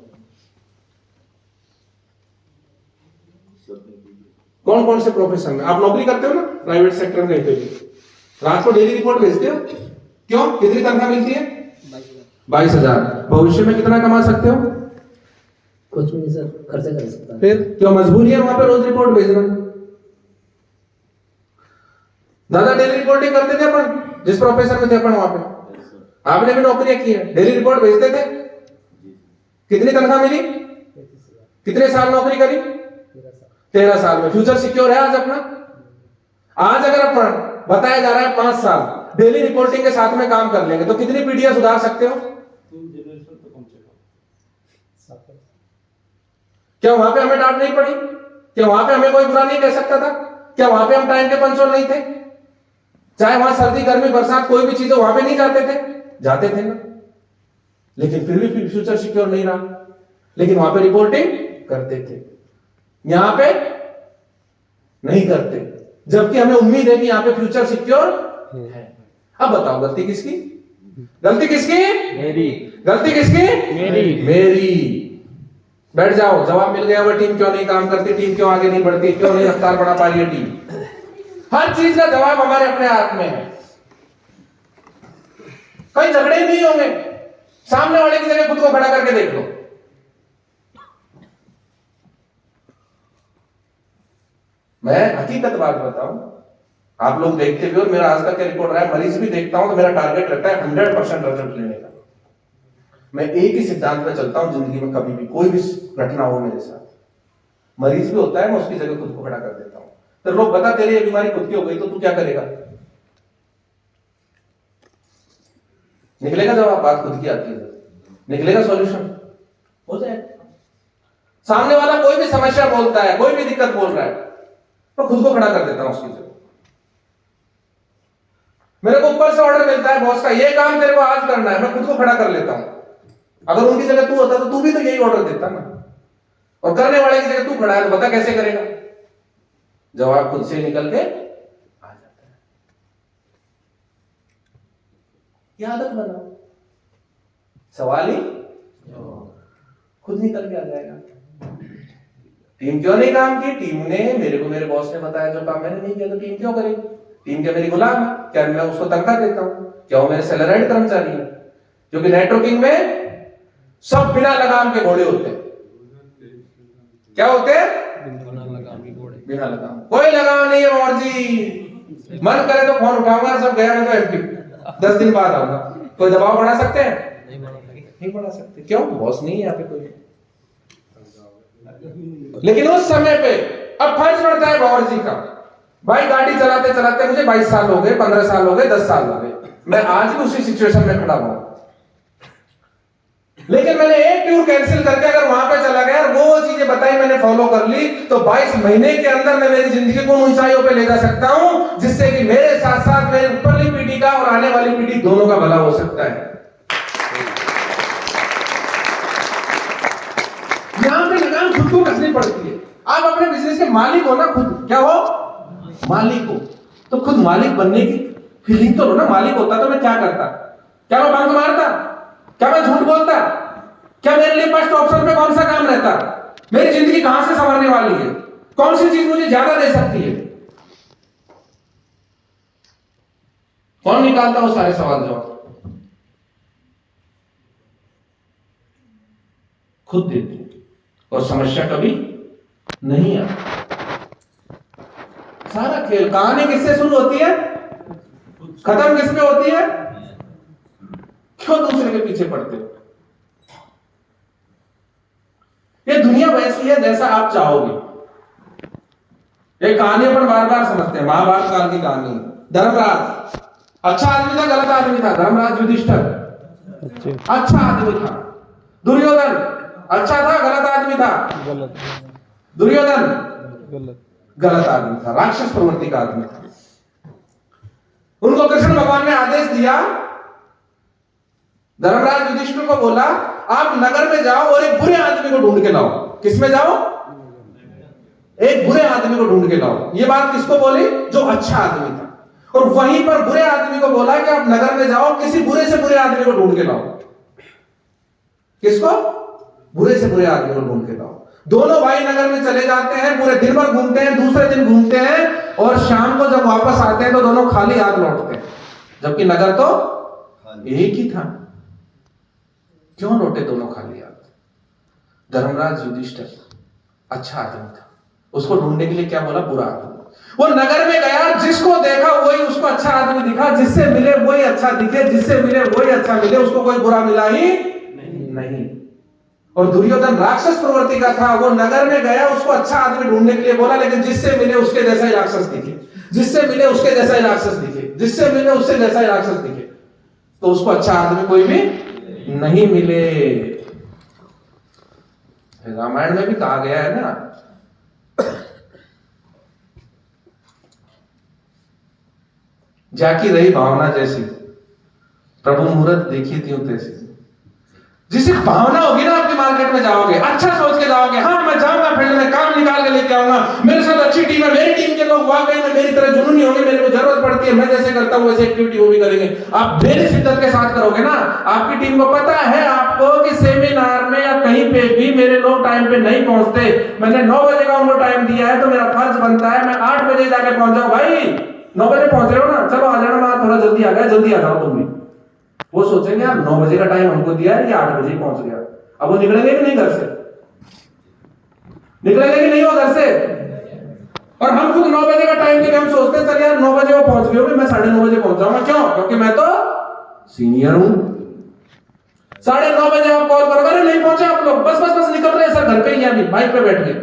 [SPEAKER 1] कौन कौन से प्रोफेशन में आप नौकरी करते हो ना, प्राइवेट सेक्टर में कहीं पे भी, रात को डेली रिपोर्ट भेजते हो, क्यों? कितनी तनख्वाह मिलती है? 22,000। भविष्य में कितना कमा सकते हो?
[SPEAKER 5] कुछ भी नहीं सर, खर्चा कर सकता है।
[SPEAKER 1] फिर क्यों मजबूरी है वहां पे रोज रिपोर्ट भेजना? दादा डेली रिपोर्टिंग करते थे अपन, जिस प्रोफेशन में थे अपन वहां पे, आपने भी नौकरियां की है, डेली रिपोर्ट भेजते थे। कितनी तनख्वाह मिली? कितने साल नौकरी करी? 13 साल में। फ्यूचर सिक्योर है आज अपना? आज अगर अपन बताया जा रहा है 5 साल डेली रिपोर्टिंग के साथ में काम कर लेंगे तो कितनी पीढ़ियां सुधार सकते हो? क्या वहां पे हमें डांट नहीं पड़ी? क्या वहां पे हमें कोई बुरा नहीं कह सकता था? क्या वहां पे हम टाइम के पंचुअल नहीं थे? चाहे वहां सर्दी गर्मी बरसात कोई भी चीजें, वहां पे नहीं जाते थे? जाते थे ना, लेकिन फिर भी फ्यूचर सिक्योर नहीं रहा। लेकिन वहां पे रिपोर्टिंग करते थे, यहां पे नहीं करते। जबकि हमें उम्मीद है कि यहाँ पे फ्यूचर सिक्योर है। अब बताओ गलती किसकी? गलती किसकी?
[SPEAKER 4] मेरी।
[SPEAKER 1] गलती किसकी?
[SPEAKER 4] मेरी।
[SPEAKER 1] मेरी। बैठ जाओ, जवाब मिल गया। वो टीम क्यों नहीं काम करती, टीम क्यों आगे नहीं बढ़ती, क्यों नहीं रफ्तार बढ़ा पा रही है टीम? हर चीज का जवाब हमारे अपने हाथ में है। कहीं झगड़े ही नहीं होंगे। सामने वाले की जगह खुद को खड़ा करके देख लो। मैं हकीकत बात बताऊं, आप लोग देखते भी हो, मेरा आज तक का रिकॉर्ड रहा है, मरीज भी देखता हूं तो मेरा टारगेट रहता है 100% रिजल्ट लेने का। मैं एक ही सिद्धांत पे चलता हूं जिंदगी में, कभी भी कोई भी घटना हो मेरे साथ, मरीज भी होता है, मैं उसकी जगह खुद को खड़ा कर देता हूं। तो लोग बता तेरी ये बीमारी खुद की हो गई तो तू क्या करेगा? निकलेगा जवाब, बात खुद की आती है, निकलेगा सॉल्यूशन, हो जाएगा। सामने वाला कोई भी समस्या बोलता है, कोई भी दिक्कत बोल रहा है, तो खुद को खड़ा कर देता हूं उसकी जगह। मेरे को ऊपर से ऑर्डर मिलता है बॉस का, ये काम तेरे को आज करना है, मैं खुद को खड़ा कर लेता हूं। अगर उनकी जगह तू होता तो तू भी तो यही ऑर्डर देता ना, और करने वाले की जगह तू खड़ा है तो बता कैसे करेगा? जवाब खुद से निकल के आ जाता है। ये आदत बनाओ, सवाल ही खुद निकल के आ जाएगा। टीम क्यों नहीं काम की? टीम ने मेरे को, मेरे बॉस ने बताया जो काम मैंने नहीं किया, तो टीम क्यों करेगी? टीम क्या मेरी गुलाम है? क्या मैं उसको तनख्वाह देता हूं? क्या वो मेरे सैलरीड कर्मचारी है? क्योंकि नेटवर्किंग में सब बिना लगाम के घोड़े होते हैं। क्या होते हैं? बिना लगाम। कोई लगाम नहीं है और जी, मन करे तो फोन उठाऊंगा, सब गया मैं तो एमपी 10 दिन बाद आऊंगा। कोई दबाव बढ़ा सकते हैं? नहीं बढ़ा सकते। क्यों? बॉस नहीं है यहाँ पे कोई। लेकिन उस समय पे अब फर्ज पड़ता है बावर जी का, भाई गाड़ी चलाते चलाते मुझे 22 साल हो गए, 15 साल हो गए, 10 साल हो गए, मैं आज भी उसी सिचुएशन में खड़ा हूं। लेकिन मैंने एक टूर कैंसिल करके अगर वहां पे चला गया और वो चीजें बताई मैंने फॉलो कर ली, तो 22 महीने के अंदर मैं मेरी जिंदगी को उन ऊंचाइयों पे ले जा सकता हूं जिससे कि मेरे साथ साथ मेरी ऊपरली पीढ़ी का और आने वाली पीढ़ी दोनों का भला हो सकता है। यहां पे लगाम खुद को कसनी पड़ती है। आप अपने बिजनेस के मालिक हो ना, खुद क्या हो? मालिक हो। तो खुद मालिक बनने की फीलिंग तो लो ना। मालिक होता तो मैं क्या करता? क्या मैं बंक मारता? क्या मैं झूठ बोलता? क्या मेरे लिए फर्स्ट ऑप्शन पे कौन सा काम रहता? मेरी जिंदगी कहां से संवरने वाली है? कौन सी चीज मुझे ज्यादा दे सकती है? कौन निकालता वो सारे सवाल जवाब? खुद देते हैं और समस्या कभी नहीं आती। सारा खेल, कहानी किससे शुरू होती है, खत्म किस पे होती है? क्यों दूसरे के पीछे पड़ते हो? ये दुनिया वैसी है जैसा आप चाहोगे। ये कहानी अपन बार बार समझते हैं, महाभारत काल की कहानी। धर्मराज अच्छा आदमी था, गलत आदमी था? धर्मराज युधिष्ठिर अच्छा आदमी था। दुर्योधन अच्छा था, गलत आदमी था?
[SPEAKER 4] गलत।
[SPEAKER 1] दुर्योधन
[SPEAKER 4] गलत।
[SPEAKER 1] गलत आदमी था, राक्षस प्रवृत्ति का आदमी था। उनको कृष्ण भगवान ने आदेश दिया, धर्मराज युधिष्ठिर को बोला आप नगर में जाओ और एक बुरे आदमी को ढूंढ के लाओ। किस में जाओ? एक बुरे आदमी को ढूंढ के लाओ। ये बात किसको बोली? जो अच्छा आदमी था। और वहीं पर बुरे आदमी को बोला कि आप नगर में जाओ, किसी बुरे से बुरे आदमी को ढूंढ के लाओ। किसको? बुरे से बुरे आदमी को ढूंढ के लाओ। दोनों भाई नगर में चले जाते हैं, पूरे दिन भर घूमते हैं, दूसरे दिन घूमते हैं, और शाम को जब वापस आते हैं तो दोनों खाली हाथ लौटते हैं, जबकि नगर तो एक ही था। क्यों लौटे दोनों खाली हाथ? धर्मराज युधिष्ठिर अच्छा आदमी था, उसको ढूंढने के लिए क्या बोला? बुरा आदमी। वो नगर में गया, जिसको देखा वही उसको अच्छा आदमी दिखा, जिससे मिले वही अच्छा दिखे, जिससे मिले वही अच्छा मिले, उसको कोई बुरा मिला ही नहीं। और दुर्योधन राक्षस प्रवृत्ति का था, वो नगर में गया, उसको अच्छा आदमी ढूंढने के लिए बोला, लेकिन जिससे मिले उसके जैसा ही राक्षस दिखे, जिससे मिले उसके जैसा ही राक्षस दिखे, जिससे मिले उससे जैसा ही राक्षस दिखे, तो उसको अच्छा आदमी कोई भी नहीं मिले। रामायण में भी कहा गया है ना, जाकी रही भावना जैसी, प्रभु मुहूर्त देखी थी तैसी। जिसकी भावना होगी ना, आपकी मार्केट में जाओगे, अच्छा सोच के जाओगे, हाँ मैं जाऊंगा फील्ड में, काम निकाल के लेके आऊंगा, मेरे साथ अच्छी टीम है, मेरी टीम के लोग वाकई में मेरी करूं वैसे एक्टिविटी वो भी करेंगे। आप डेली शिद्दत के साथ करोगे ना, आपकी टीम को पता है आपको कि सेमिनार में या कहीं पे भी मेरे लोग टाइम पे नहीं पहुंचते, मैंने 9 बजे का उनको टाइम दिया है तो मेरा फर्ज बनता है मैं 8 बजे जाके पहुंच जाऊं। भाई 9 बजे पहुंच रहे हो ना, चलो आ जाना, मैं थोड़ा जल्दी आ गया, जल्दी आ जाओ तुम भी। वो सोचेंगे यार 9 बजे का टाइम हमको दिया है, ये 8 बजे पहुंच गया। अब वो निकलेंगे कि नहीं घर से, निकलेंगे कि नहीं वो घर से। और हम खुद 9 बजे का टाइम देके हम सोचते हैं चल यार 9 बजे वो पहुंच गए होंगे, मैं 9:30 बजे पहुंच जाऊंगा। क्यों? क्योंकि मैं तो सीनियर हूं। 9:30 बजे आप कॉल करोगे, अरे नहीं पहुंचे आप लोग, बस बस बस निकल रहे हैं सर, घर पे ही अभी बाइक पे बैठ गए।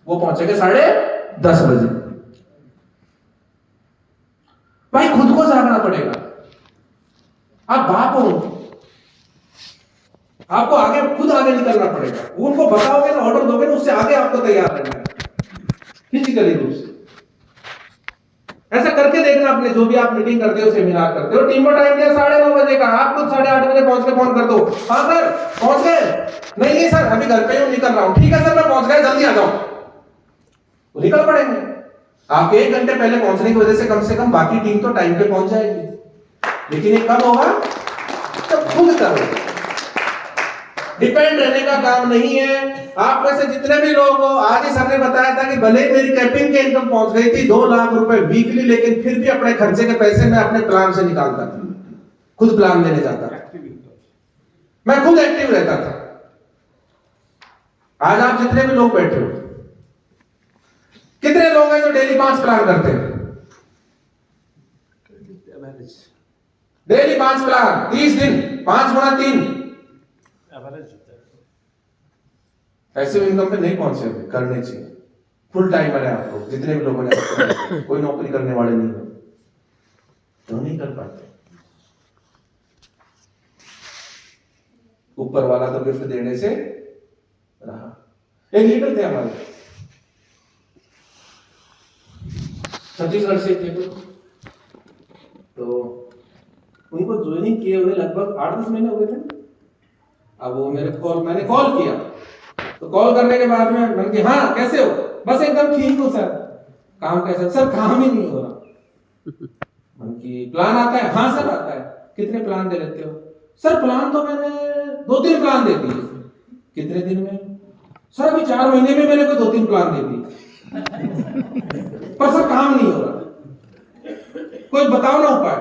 [SPEAKER 1] वो पहुंचेंगे 10:30 बजे। भाई खुद को जागना पड़ेगा। आप बाप हो, आपको आगे खुद आगे निकलना पड़ेगा। उनको बताओगे ना, ऑर्डर दोगे ना, उससे आगे आपको तैयार रहना है फिजिकली रूप से। ऐसा करके देखना अपने, जो भी आप मीटिंग करते हो, सेमिनार करते हो, टीम को टाइम दिया 9:30 बजे का, आप खुद 8:30 बजे पहुंच के फोन कर दो, हाँ सर पहुंच गए, नहीं सर अभी घर पे हूं, निकल रहा हूं, ठीक है सर मैं पहुंच गया, जल्दी आ जाओ। वो निकल पड़ेंगे। आप 1 घंटे पहले पहुंचने की वजह से कम बाकी टीम तो टाइम पे पहुंच जाएगी। लेकिन ये कब होगा? जब खुद करो। डिपेंड रहने का काम नहीं है। आप में से जितने भी लोग हो, आज ही सर ने बताया था कि भले ही मेरी कैपिंग की इनकम पहुंच गई थी 2 लाख रुपए वीकली, लेकिन फिर भी अपने खर्चे के पैसे मैं अपने प्लान से निकालता था, खुद प्लान देने जाता था, मैं खुद एक्टिव रहता था। आज आप जितने भी लोग बैठे हो, कितने लोग हैं जो डेली 5 प्लान करते हैं? डेली 5 प्लान, 30 दिन, 5 गुना 3, ऐसे इनकम पे नहीं पहुंचे, करने चाहिए। फुल टाइमर है आप लोग, जितने भी लोगों ने कोई नौकरी करने वाले नहीं हो तो नहीं कर पाते। ऊपर वाला तो गिफ्ट देने से रहा। एक लीडर थे हमारे, छत्तीसगढ़ से थे, तो उनको ज्वाइनिंग किए हुए लगभग 8-10 महीने हो गए थे। अब वो मैंने कॉल किया, तो कॉल करने के बाद में मैंने कहा हाँ कैसे हो? बस एकदम ठीक हूँ सर। काम कैसे? सर काम ही नहीं हो रहा। मैंने कि प्लान आता है? हाँ सर आता है। कितने प्लान दे लेते हो? सर प्लान तो मैंने 2-3 प्लान दे दिए। कितने दिन में? सर अभी 4 महीने में मैंने कोई 2-3 प्लान दे दिए, पर सर काम नहीं हो रहा, कोई बताओ ना उपाय।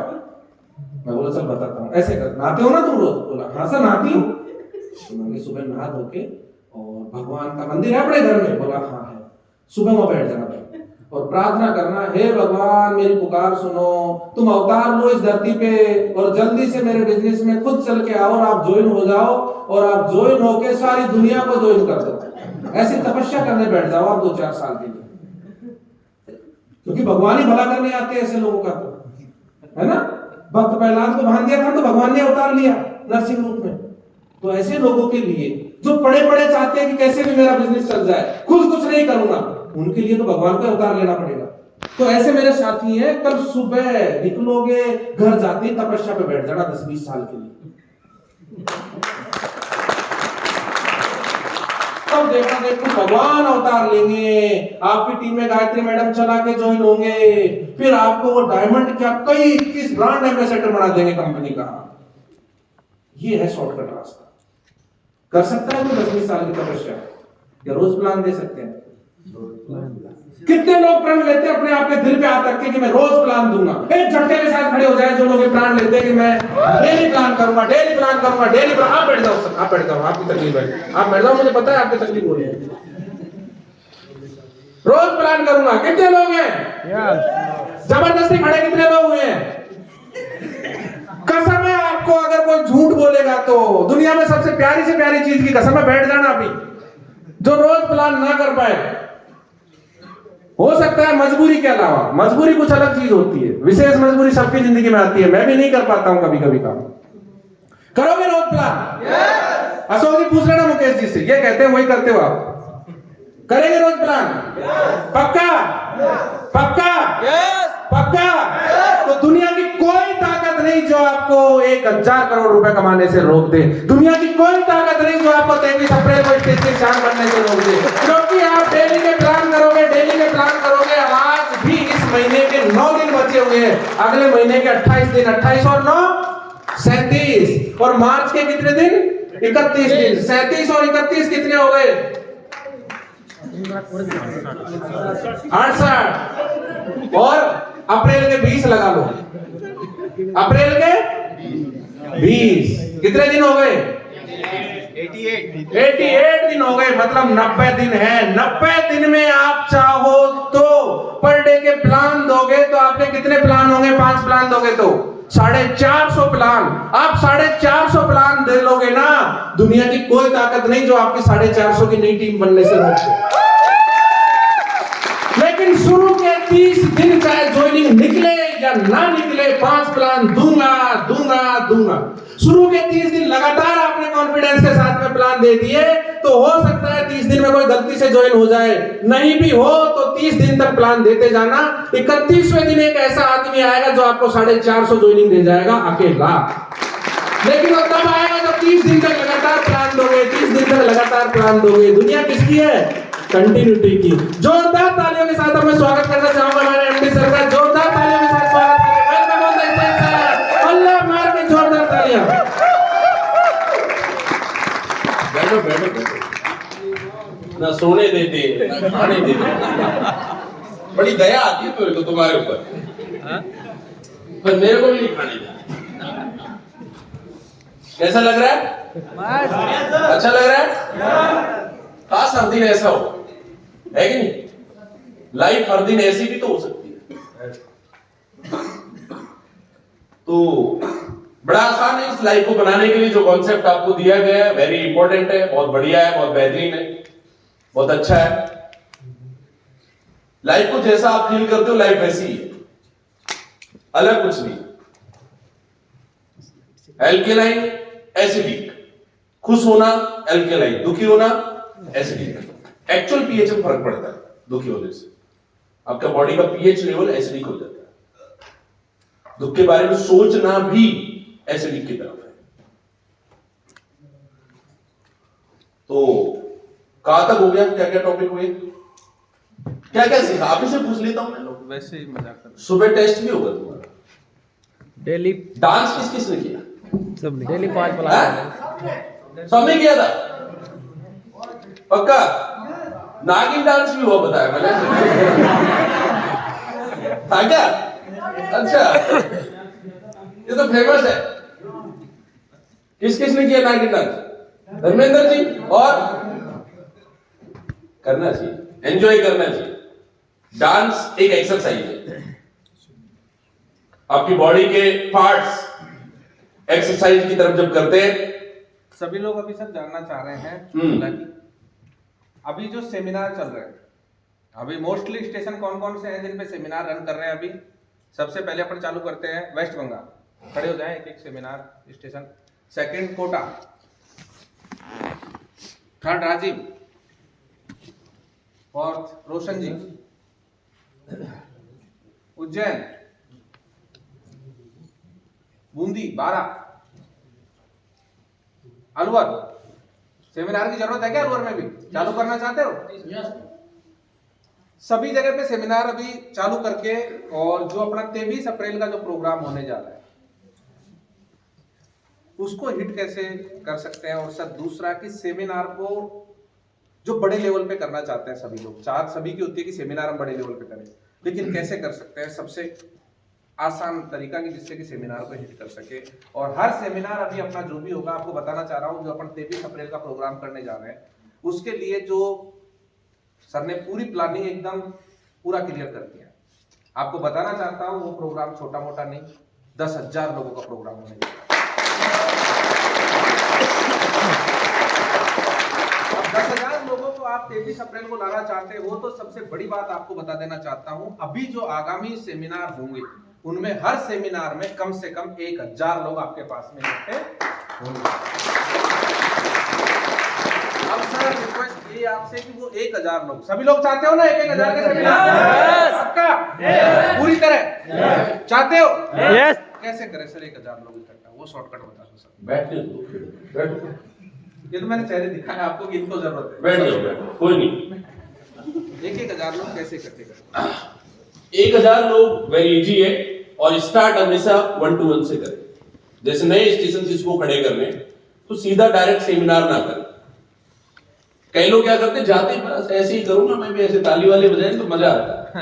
[SPEAKER 1] मैं बोला सर बताता हूँ, ऐसे कर, नहाते हो ना तुम रोज? बोला हाँ सर नहाती हूँ। तो मैंने सुबह नहा धो के, और भगवान का मंदिर है अपने घर में? बोला हाँ है। सुबह वहां बैठ जाना और प्रार्थना करना, हे भगवान मेरी पुकार सुनो, तुम अवतार लो इस धरती पे और जल्दी से मेरे बिजनेस में खुद चल के आओ और आप ज्वाइन हो जाओ, और आप ज्वाइन होके सारी दुनिया को ज्वाइन कर दो। ऐसी तपस्या करने बैठ जाओ आप 2-4 साल के लिए, क्योंकि भगवान ही भला करने आते हैं ऐसे लोगों का, तो है ना। भक्त प्रहलाद को बांध दिया था तो भगवान ने अवतार लिया नरसिंह रूप में। तो ऐसे लोगों के लिए जो पड़े चाहते हैं कि कैसे भी मेरा बिजनेस चल जाए, खुद कुछ नहीं करूंगा, उनके लिए तो भगवान को अवतार लेना पड़ेगा। तो ऐसे मेरे साथी हैं, कल सुबह निकलोगे, घर जाते तपस्या पे बैठ जाना 10-20 साल के लिए। तब देखना देखो भगवान अवतार लेंगे, आपकी टीम में गायत्री मैडम चला के ज्वाइन होंगे, फिर आपको वो डायमंड क्या कई 21 ब्रांड एम्बेसडर बना देंगे कंपनी का। ये है शॉर्टकट रास्ता। कर सकता है कोई 10-20 साल की तपस्या, या रोज प्लान दे सकते हैं? कितने लोग प्रण लेते हैं अपने आप के दिल पे हाथ रख के कि मैं रोज प्लान दूंगा? एक झटके के साथ खड़े हो जाए जो लोग प्लान लेते हैं कि मैं डेली प्लान करूंगा, डेली प्लान करूंगा, डेली प्लान। आप बैठ जाओ सर, आप बैठ जाओ, आपकी तकलीफ है, आप बैठ जाओ, मुझे पता है आपकी तकलीफ हो रही है। रोज प्लान करूंगा, कितने लोग हैं? जबरदस्ती खड़े कितने लोग हुए हैं? कसम है आपको, अगर कोई झूठ बोलेगा तो दुनिया में सबसे प्यारी से प्यारी चीज की कसम है, बैठ जाना अभी। जो रोज प्लान ना कर पाए, हो सकता है मजबूरी के अलावा, मजबूरी कुछ अलग चीज होती है, विशेष मजबूरी सबकी जिंदगी में आती है, मैं भी नहीं कर पाता हूं कभी कभी काम। करोगे रोज प्लान? अशोक जी पूछ लेना मुकेश जी से, ये कहते हैं वही करते हो आप। करेंगे रोज प्लान? पक्का? पक्का? पक्का? तो दुनिया की कोई ताकत नहीं जो आपको 1000 करोड़ रुपए कमाने से रोक दे। दुनिया की कोई ताकत नहीं जो आपको 23 अप्रैल को स्टेज के चांद बनने से रोक दे, क्योंकि आप डेली के प्लान करोगे, डेली के प्लान करोगे। आज भी इस महीने के 9 दिन बचे बचे हुए हैं, अगले महीने के 28 दिन, 28 और 9 37, और मार्च के कितने दिन? 31 दिन। 37 और 31 कितने हो गए? 68। और अप्रैल के 20 लगा लो, अप्रैल के 20 कितने दिन हो गए? 88 दिन हो गए, मतलब 90 दिन है। 90 दिन में आप चाहो तो पर डे के प्लान दोगे तो आपके कितने प्लान होंगे? 5 प्लान दोगे तो 450 प्लान। आप 450 प्लान दे लोगे ना, दुनिया की कोई ताकत नहीं जो आपकी 450 की नई टीम बनने से रोक सके। लेकिन शुरू के 30 दिन चाहे ज्वाइनिंग निकले या ना निकले, 5 प्लान दूंगा दूंगा दूंगा। शुरू के 30 दिन लगातार आपने कॉन्फिडेंस के साथ में प्लान दे दिए तो हो सकता है 30 दिन में कोई गलती से ज्वाइन हो जाए, नहीं भी हो तो 30 दिन तक प्लान देते जाना। 31वें दिन एक ऐसा आदमी आएगा जो आपको 450 ज्वाइनिंग दे जाएगा अकेला। लेकिन वो तब आएगा जब 30 दिन तक लगातार प्लान दोगे, 30 दिन तक लगातार प्लान दोगे। दुनिया किसकी है? कंटिन्यूटी की। जोरदार तालियों के साथ मैं स्वागत करना चाहूंगा हमारे एमडी सर का। जोरदार तालियों के साथ स्वागत करें। Welcome on the stage sir. अल्लाह मार के जोरदार तालियां।
[SPEAKER 6] बैठो बैठो बैठो, ना सोने देते ना खाने देते। बड़ी दया आती है मेरे को तुम्हारे ऊपर, पर मेरे को भी नहीं खाने देते। कैसा लग रहा है? अच्छा लग रहा है? काश हर दिन ऐसा हो, है कि नहीं? लाइफ हर दिन ऐसी भी तो हो सकती है। तो बड़ा आसान है इस लाइफ को बनाने के लिए। जो कॉन्सेप्ट आपको दिया गया है वेरी इंपॉर्टेंट है, बहुत बढ़िया है, बहुत बेहतरीन है, बहुत अच्छा है। लाइफ को जैसा आप फील करते हो लाइफ वैसी ही है, अलग कुछ नहीं। एल्केलाइन एसिडिक, खुश होना एल्केलाइन, दुखी होना एसिडिक। एक्चुअल पीएच में फर्क पड़ता है दुखी होने से। आपका बॉडी का पीएच लेवल एसिडिक हो जाता है। दुख के बारे में सोचना भी एसिडिक की तरफ है। तो कहां तक हो गया? क्या क्या टॉपिक हुए? क्या क्या सीखा? आप इसे पूछ लेता हूं मैं। लोग
[SPEAKER 2] वैसे ही मजाक कर
[SPEAKER 6] सुबह टेस्ट भी होगा तुम्हारा।
[SPEAKER 4] डेली
[SPEAKER 6] डांस किस किसने किया?
[SPEAKER 4] सब डेली 5
[SPEAKER 6] हैं? सबने किया था पक्का? नागिन डांस भी हुआ बताया मैंने। था क्या? अच्छा, ये तो फेमस है। किस किसने किया नागिन डांस? धर्मेंद्र जी। और करना चाहिए, एंजॉय करना चाहिए। डांस एक एक्सरसाइज है। आपकी बॉडी के पार्ट्स एक्सरसाइज की तरफ जब करते हैं।
[SPEAKER 7] सभी लोग अभी सर जानना चाह रहे हैं अभी जो सेमिनार चल रहे हैं, अभी मोस्टली स्टेशन कौन कौन से हैं जिन पे सेमिनार रन कर रहे हैं? अभी सबसे पहले अपन चालू करते हैं वेस्ट बंगाल। खड़े हो जाएं, एक एक seminar station. Second Kota, third Rajiv, fourth Roshan ji, Ujjain, Bundi, 12, Alwar. Seminar की जरूरत है क्या? अलवर में भी चालू करना चाहते हो? सभी जगह पे सेमिनार अभी चालू करके, और जो अपना 23 अप्रैल का जो प्रोग्राम होने जा रहा है उसको हिट कैसे कर सकते हैं। और सर दूसरा कि सेमिनार को जो बड़े लेवल पे करना चाहते हैं सभी लोग, चाहत सभी की होती है कि सेमिनार हम बड़े लेवल पे करें, लेकिन कैसे कर सकते हैं? सबसे आसान तरीका कि जिससे कि सेमिनार को हिट कर सके। और हर सेमिनार अभी अपना जो भी होगा आपको बताना चाह रहा हूं, जो अपन 23 अप्रैल का प्रोग्राम करने जा रहे हैं उसके लिए जो सर ने पूरी प्लानिंग एकदम पूरा क्लियर कर दिया। आपको बताना चाहता हूं वो प्रोग्राम छोटा मोटा नहीं, 10,000 लोगों का प्रोग्राम होने जा रहा है। अब 10,000 लोगों को आप 23 अप्रैल को लाना चाहते हो तो सबसे बड़ी बात आपको बता देना चाहता हूं, अभी जो आगामी सेमिनार होंगे उनमें हर सेमिनार में कम से कम 1,000 लोग आपके पास में इकट्ठे होंगे। अब सर रिक्वेस्ट ये आपसे कि वो 1,000 लोग, सभी लोग चाहते हो ना 1,000 के सेमिनार? पक्का? पूरी तरह चाहते हो?
[SPEAKER 4] यस।
[SPEAKER 7] कैसे करें सर 1,000 लोग इकट्ठा? वो शॉर्टकट बता दो सर।
[SPEAKER 6] बैठने दो, बैठो।
[SPEAKER 7] ये तो मैंने चेहरे दिखाया आपको कि इनको जरूरत है।
[SPEAKER 6] बैठ जाओ, बैठो, कोई नहीं।
[SPEAKER 7] 1,000 लोग कैसे इकट्ठे करें?
[SPEAKER 6] 1000 लोग वेरी इजी है, और स्टार्ट हमेशा 1 to 1 से करें। जैसे नए स्टेशन जिसको खड़े करने तो सीधा डायरेक्ट सेमिनार ना करें। कई लोग क्या करते जाते हैं, बस ऐसे ही करूंगा मैं भी, ऐसे ताली वाले बजाएं तो मजा आता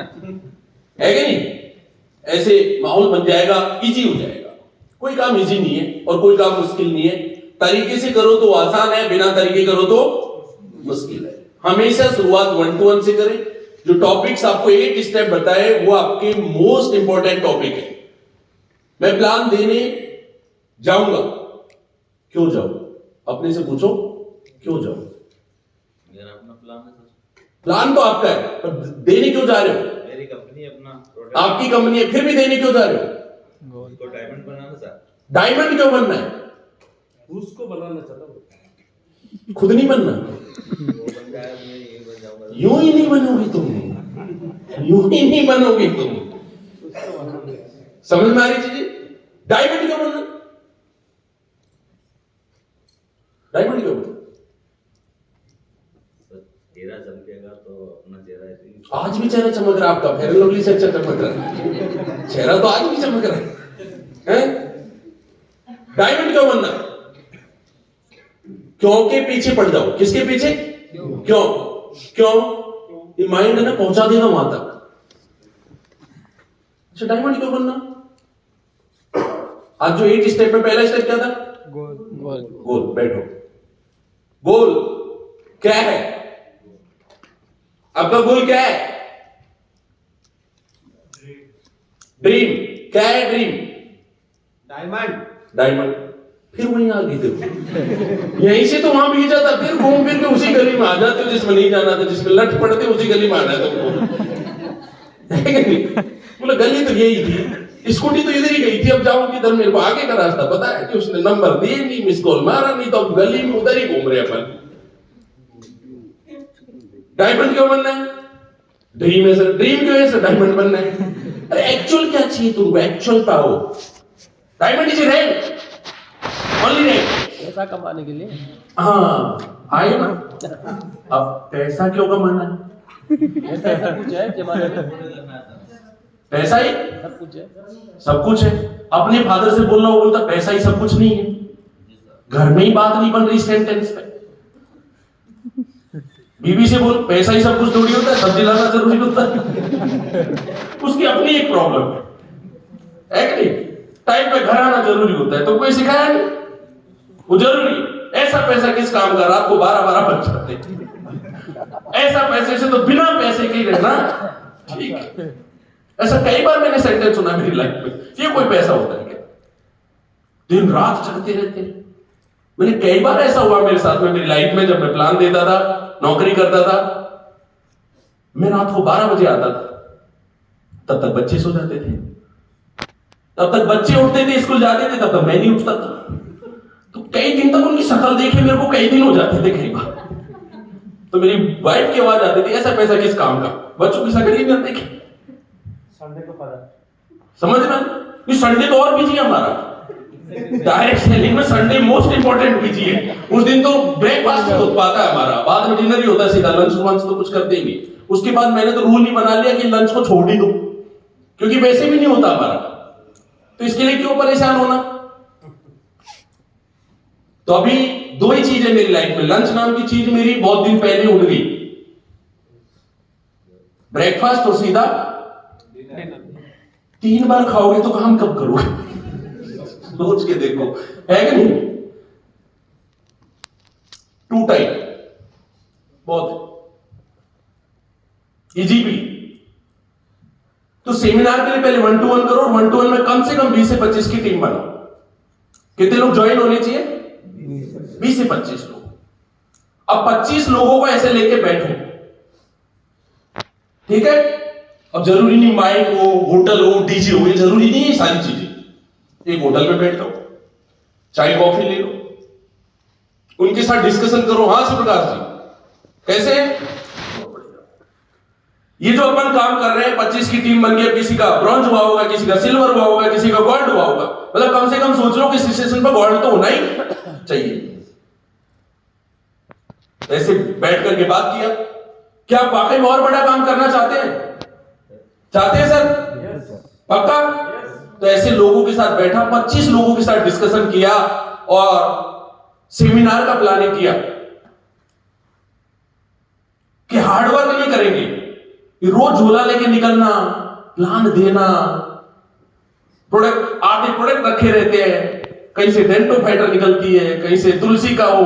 [SPEAKER 6] है कि नहीं? ऐसे माहौल बन जाएगा, इजी हो जाएगा। कोई काम इजी नहीं है और कोई काम मुश्किल नहीं है। तरीके से करो तो आसान है, बिना तरीके करो तो मुश्किल है। हमेशा शुरुआत 1 to 1 से करें। जो टॉपिक्स आपको 8 स्टेप बताए वो आपके मोस्ट इंपॉर्टेंट टॉपिक है। मैं प्लान देने जाऊंगा, क्यों जाऊं? अपने से पूछो, क्यों जाऊं?
[SPEAKER 3] मेरा अपना प्लान है सर।
[SPEAKER 6] प्लान तो आपका है, पर देने क्यों जा रहे हो?
[SPEAKER 3] मेरी कंपनी अपना प्रोडक्ट,
[SPEAKER 6] आपकी कंपनी है, फिर भी देने क्यों जा रहे हो?
[SPEAKER 3] उसको डायमंड बनाना सर।
[SPEAKER 6] डायमंड क्यों बनना है?
[SPEAKER 2] उसको बनाना चाहता हूँ।
[SPEAKER 6] खुद नहीं बनना।
[SPEAKER 3] वो बन जाए मैं ये बन जाऊंगा।
[SPEAKER 6] यूं ही नहीं बनोगी तुम, यूं ही नहीं बनोगी तुम। समझ में आ रही चीजें? डायमंड क्यों बनना? डायमंड क्यों बनना?
[SPEAKER 3] चेहरा चमकेगा तो अपना चेहरा ऐसे ही।
[SPEAKER 6] आज भी चेहरा चमक रहा है आपका, फेयर एंड लवली से अच्छा चमक रहा है। चेहरा तो आज भी चमक रहा है। डायमंड क्यों बनना? क्यों के पीछे पड़ जाओ। किसके पीछे? क्यों? क्यों? ये माइंड है ना, पहुंचा देगा वहां तक। अच्छा, डायमंड क्यों बनना? आज जो 8 स्टेप में पहला स्टेप क्या था? गोल। बैठो। गोल क्या है? आपका गोल क्या है? ड्रीम क्या है? Dream diamond. फिर वहीं आ गई थे। यहीं से तो वहां भी जाता, फिर घूम फिर के उसी गली में आ जाते हो जिसमें नहीं जाना था, जिसमें लट पड़ते उसी गली में आना है तुमको। बोले गली तो यही थी, स्कूटी तो इधर ही गई थी, अब जाऊं किधर? मेरे को आगे का रास्ता पता है कि उसने नंबर दिए नहीं, मिस कॉल मारा नहीं, तो अब गली में उधर ही घूम रहे अपन। डायमंड क्यों बनना है? ड्रीम है सर। ड्रीम क्यों है सर? डायमंड बनना है। अरे एक्चुअल क्या चाहिए तुमको? एक्चुअल पाओ। Diamond is rank, only rank.
[SPEAKER 4] पैसा कमाने के लिए।
[SPEAKER 6] हाँ आए ना। अब पैसा क्यों कमाना है?
[SPEAKER 4] ऐसा सब कुछ है जमाने में,
[SPEAKER 6] पैसा ही
[SPEAKER 4] सब कुछ है।
[SPEAKER 6] सब कुछ है। अपने फादर से बोलना, वो बोलता पैसा ही सब कुछ नहीं है। घर में ही बात नहीं बन रही सेंटेंस पे। बीवी से बोल पैसा ही सब कुछ थोड़ी होता है, सब्जी लाना जरूरी होता है। उसकी अपनी एक प्रॉब्लम है कि नहीं? टाइम पे घर आना जरूरी होता है, तो कोई सिखाया नहीं, वो जरूरी है। ऐसा पैसा किस काम का? रात को 12-12 बज जाते। ऐसा पैसे से तो बिना पैसे के ही रहना ठीक है। ऐसा कई बार मैंने सेंटेंस सुना मेरी लाइफ में। ये कोई पैसा होता है क्या? दिन रात जगते रहते हैं। मैंने कई बार ऐसा हुआ मेरे साथ में मेरी लाइफ में, जब मैं प्लान देता था, नौकरी करता था, मैं रात को 12 बजे आता था, तब तक बच्चे सो जाते थे, तब तक बच्चे उठते थे, स्कूल जाते थे, तब तक मैं नहीं उठता था। तो कई दिन तक उनकी शक्ल देखे मेरे को कई दिन हो जाते थे कई बार। तो मेरी वाइफ की आवाज आती थी, ऐसा पैसा किस काम का? बच्चों की शक्ल ही नहीं देखे।
[SPEAKER 2] संडे को पता
[SPEAKER 6] समझ में? संडे तो और बिजी है हमारा। डायरेक्ट सेलिंग में संडे मोस्ट इंपॉर्टेंट बिजी है। उस दिन तो ब्रेकफास्ट नहीं हो पाता है हमारा, बाद में डिनर ही होता है सीधा, लंच वंच तो कुछ करते ही नहीं। उसके बाद मैंने तो रूल ही बना लिया कि लंच को छोड़ ही दो, क्योंकि वैसे भी नहीं होता हमारा, तो इसके लिए क्यों परेशान होना? तो अभी 2 ही चीज है मेरी लाइफ में। लंच नाम की चीज मेरी बहुत दिन पहले उड़ गई, ब्रेकफास्ट और सीधा 3 बार खाओगे तो काम कब करोगे? सोच के देखो, है कि नहीं? 2 टाइम बहुत इजी भी। तो सेमिनार के लिए पहले 1 to 1 करो, 1 to 1 में कम से कम 20 से 25 की टीम बनाओ। कितने लोग ज्वाइन होने चाहिए? 20 से 25 लोग। अब 25 लोगों को ऐसे लेके बैठो, ठीक है? अब जरूरी नहीं माइक हो, होटल हो, डीजे हो, ये जरूरी नहीं है सारी चीजें। एक होटल में बैठ जाओ, चाय कॉफी ले लो, उनके साथ डिस्कशन करो। हाँ शिवप्रकाश जी, कैसे? ये जो अपन काम कर रहे हैं, 25 की टीम बन गई। किसी का ब्रॉन्ज हुआ होगा, किसी का सिल्वर हुआ होगा, किसी का गोल्ड हुआ होगा। मतलब कम से कम सोच लो कि इस स्टेशन पर गोल्ड तो होना ही चाहिए। ऐसे बैठ करके बात किया, क्या आप वाकई में और बड़ा काम करना चाहते हैं? चाहते हैं सर? पक्का? तो ऐसे लोगों के साथ बैठा, 25 लोगों के साथ डिस्कशन किया और सेमिनार का प्लानिंग किया कि हार्डवर्क नहीं करेंगे, कि रोज झोला लेके निकलना, प्लान देना, प्रोडक्ट आधे प्रोडक्ट रखे रहते हैं, कहीं से डेंटो फाइटर निकलती है, कहीं से तुलसी का वो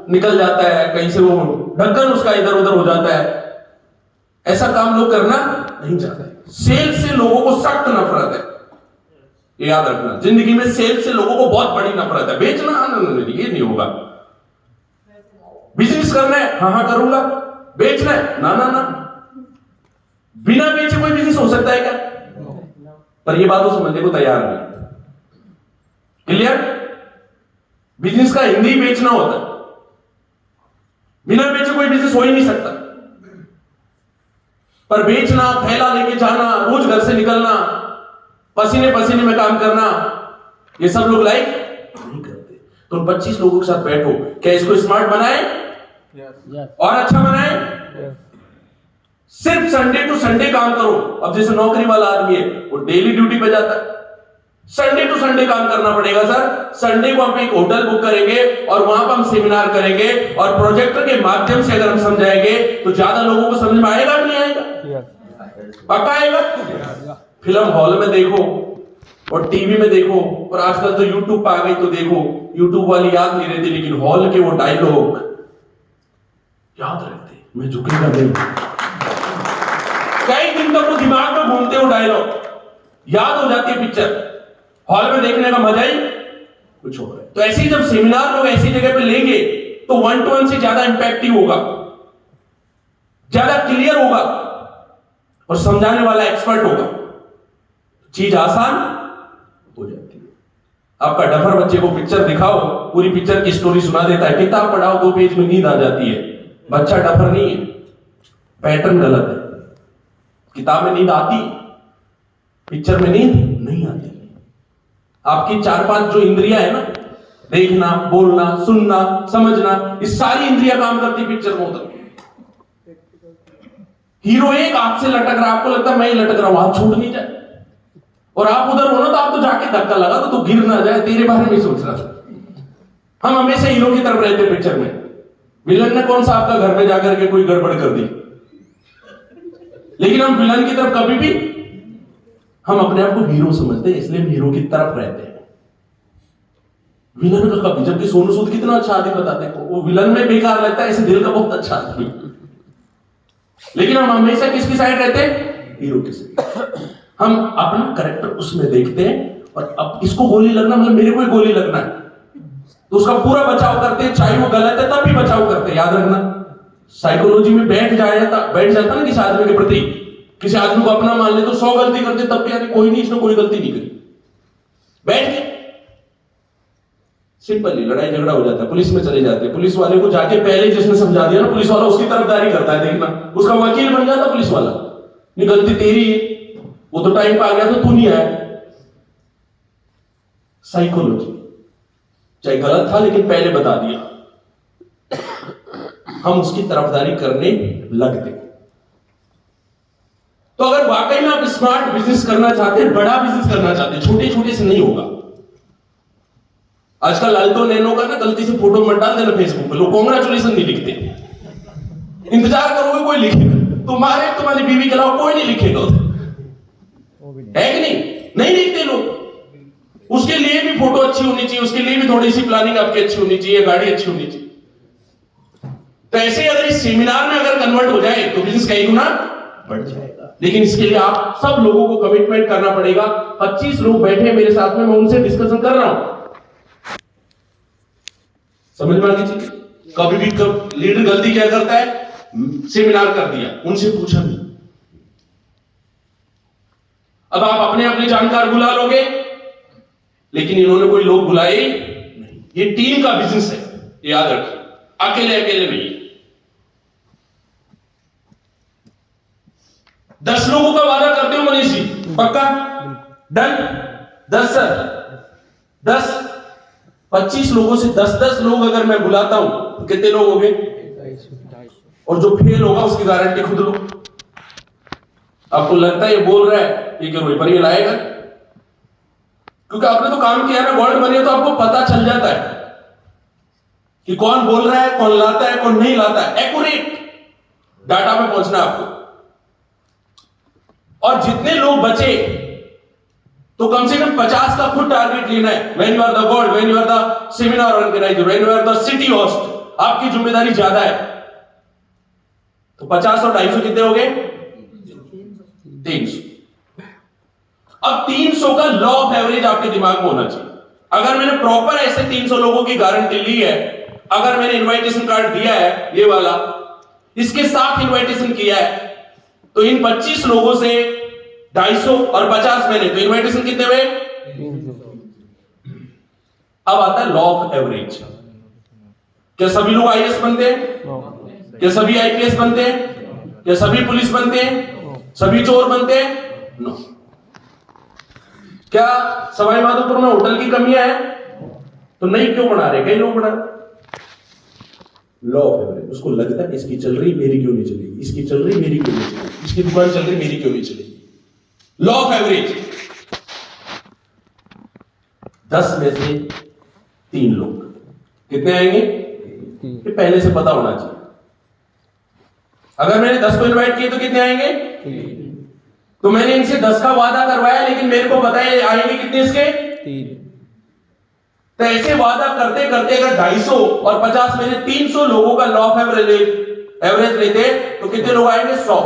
[SPEAKER 6] निकल जाता है, कहीं से वो ढक्कन उसका इधर उधर हो जाता है। ऐसा काम लोग करना नहीं चाहते। सेल्स से लोगों को सख्त नफरत है, ये याद रखना। जिंदगी में सेल्स से लोगों को बहुत बड़ी नफरत है। बेचना ये नहीं होगा। बिजनेस करना है, हाँ करूंगा। बेचना है, ना। बिना बेचे कोई बिजनेस हो सकता है क्या? पर ये बात वो समझने को तैयार नहीं। क्लियर? बिजनेस का हिंदी बेचना होता है, बिना बेचे कोई बिजनेस हो ही नहीं सकता। पर बेचना, थैला लेके जाना, रोज घर से निकलना, पसीने पसीने में काम करना, ये सब लोग लाइक नहीं करते। तो 25 लोगों के साथ बैठो, क्या इसको स्मार्ट बनाए और अच्छा बनाए? सिर्फ संडे टू संडे काम करो। अब जैसे नौकरी वाला आदमी है, वो डेली ड्यूटी पे जाता है, संडे टू संडे काम करना पड़ेगा सर। संडे को हम एक होटल बुक करेंगे और वहां पर हम सेमिनार करेंगे और प्रोजेक्टर के माध्यम से अगर हम समझाएंगे तो ज्यादा लोगों को समझ में आएगा कि नहीं आएगा? पक्का आएगा। फिल्म हॉल में देखो और टीवी में देखो, और आजकल तो यूट्यूब पे आ गई तो देखो, यूट्यूब वाली याद नहीं रहती, लेकिन हॉल के वो डायलॉग याद रहते। मैं झुकेगा नहीं, कई दिन तक वो दिमाग में घूमते, वो डायलॉग याद हो जाती है। पिक्चर हॉल में देखने का मजा ही कुछ और है। तो ऐसे ही जब सेमिनार लोग ऐसी जगह पे लेंगे तो 1 to 1 से ज्यादा इंपैक्टिव होगा, ज्यादा क्लियर होगा और समझाने वाला एक्सपर्ट होगा, चीज आसान हो जाती है। आपका डफर बच्चे को पिक्चर दिखाओ, पूरी पिक्चर की स्टोरी सुना देता है, किताब पढ़ाओ 2 पेज में नींद आ जाती है। बच्चा डफर नहीं है, पैटर्न गलत है। किताब में नींद आती, पिक्चर में नींद नहीं आती। आपकी 4-5 जो इंद्रियां है ना, देखना, बोलना, सुनना, समझना, ये सारी इंद्रियां काम करती पिक्चर में। उधर हीरो एक हाथ से लटक रहा, आपको लगता है मैं ही लटक रहा हूं, हाथ छूट नहीं जाए, और आप उधर हो ना तो आप तो जाके धक्का लगा तो गिर ना जाए, तेरे बारे में सोच रहा था। हम हमेशा हीरो की तरफ रहते पिक्चर में। विलन ने कौन सा आपका घर में जाकर के कोई गड़बड़ कर दी, लेकिन हम विलन की तरफ कभी भी, हम अपने आप को हीरो समझते हैं, इसलिए हम हीरो की तरफ रहते हैं। विलन का कभी, जबकि सोनू सूद कितना अच्छा आदमी बताते हैं, वो विलन में बेकार लगता है, ऐसे दिल का बहुत अच्छा आदमी। लेकिन हम हमेशा किसकी साइड रहते हैं? हीरो की साइड। हम अपना कैरेक्टर उसमें देखते हैं, और अब इसको गोली लगना मतलब मेरे को ही गोली लगना है, तो उसका पूरा बचाव करते हैं, चाहे वो गलत है तब भी बचाव करते हैं। याद रखना, साइकोलॉजी में बैठ जाता ना किसी आदमी के प्रति, किसी आदमी को अपना मान ले तो 100 गलती करते तब भी यानी कोई नहीं, इसने कोई गलती नहीं करी, बैठ के सिंपली लड़ाई झगड़ा हो जाता है, पुलिस में चले जाते हैं। पुलिस वाले को जाके पहले जिसने समझा दिया ना, पुलिस वाला उसकी तरफदारी करता है, देखना, उसका वकील बन जाता पुलिस वाला। नहीं, गलती तेरी है, वो तो टाइम पे आ गया तो तू नहीं आया। साइकोलॉजी, चाहे गलत था लेकिन पहले बता दिया, हम उसकी तरफदारी करने लगते। तो अगर वाकई में आप स्मार्ट बिजनेस करना चाहते हैं, बड़ा बिजनेस करना चाहते हैं, छोटे छोटे से नहीं होगा। आजकल अल्टो नैनो का ना गलती से फोटो मत डाल देना फेसबुक पे, लोग कांग्रेचुलेशन नहीं लिखते। इंतजार करोगे कोई लिखेगा, तुम्हारी बीवी के अलावा कोई नहीं लिखेगा उधर, है कि नहीं लिखते लोग। उसके लिए भी फोटो अच्छी होनी चाहिए, उसके लिए भी थोड़ी सी प्लानिंग आपकी अच्छी होनी चाहिए, गाड़ी अच्छी होनी चाहिए। तो ऐसे ही अगर इस सेमिनार में अगर कन्वर्ट हो जाए तो बिजनेस कई गुना बढ़ जाएगा। लेकिन इसके लिए आप सब लोगों को कमिटमेंट करना पड़ेगा। 25 लोग बैठे मेरे साथ में, मैं उनसे डिस्कशन कर रहा हूं, समझ में आ गई चीज। कभी भी लीडर गलती क्या करता है, सेमिनार कर दिया, उनसे पूछा नहीं। अब आप अपने अपने जानकार बुला लोगे, लेकिन इन्होंने कोई लोग बुलाए नहीं। ये टीम का बिजनेस है, याद रखिए, अकेले नहीं। 10 लोगों का वादा करते हो मनीष जी, पक्का? डन? 10 सर, 10 25 लोगों से 10 लोग अगर मैं बुलाता हूं तो कितने लोग हो गए? और जो फेल होगा उसकी गारंटी खुद लो। आपको लगता है ये बोल रहा है ये कि रोई पर ये लाएगा? क्योंकि आपने तो काम किया ना, गॉड बने तो आपको पता चल जाता है कि कौन बोल रहा है, कौन लाता है, कौन नहीं लाता है। एक्यूरेट डाटा पे पहुंचना आपको। और जितने लोग बचे तो कम से कम 50 का खुद टारगेट लेना है। When you are the god, when you are the seminar organiser, when you are the city host, आपकी जिम्मेदारी ज्यादा है। तो 50 और 250 कितने हो गए? 300। अब 300 का लॉ ऑफ एवरेज आपके दिमाग में होना चाहिए। अगर मैंने प्रॉपर ऐसे 300 लोगों की गारंटी ली है, अगर मैंने इनविटेशन कार्ड दिया है ये वाला, इसके साथ इनविटेशन किया है, तो इन 25 लोगों से 250 और 50 मैंने, तो इनविटेशन कितने हुए? अब आता है लॉ ऑफ एवरेज। क्या सभी लोग आईएएस बनते हैं? क्या सभी आईपीएस बनते हैं? क्या सभी पुलिस बनते हैं? सभी चोर बनते हैं? नो। क्या सवाई माधोपुर में होटल की कमियां हैं? तो नहीं क्यों बना रहे? कई लोग बना रहे। Law of average. उसको लगता है इसकी चल रही मेरी क्यों नहीं चलेगी, इसकी चल रही मेरी क्यों नहीं चलेगी, इसकी दुकान चल रही मेरी क्यों नहीं चलेगी। Law of average. 10 में से 3 लोग कितने आएंगे? ये पहले से पता होना चाहिए। अगर मैंने 10 को इनवाइट किए तो कितने आएंगे? तो मैंने इनसे 10 का वादा करवाया, लेकिन मेरे को पता है आएंगे कितने इसके?
[SPEAKER 4] 3।
[SPEAKER 6] तो ऐसे वादा करते करते अगर 250 और 50 में से 300 लोगों का लॉ ऑफ एवरेज लेते तो कितने लोग आएंगे? 100।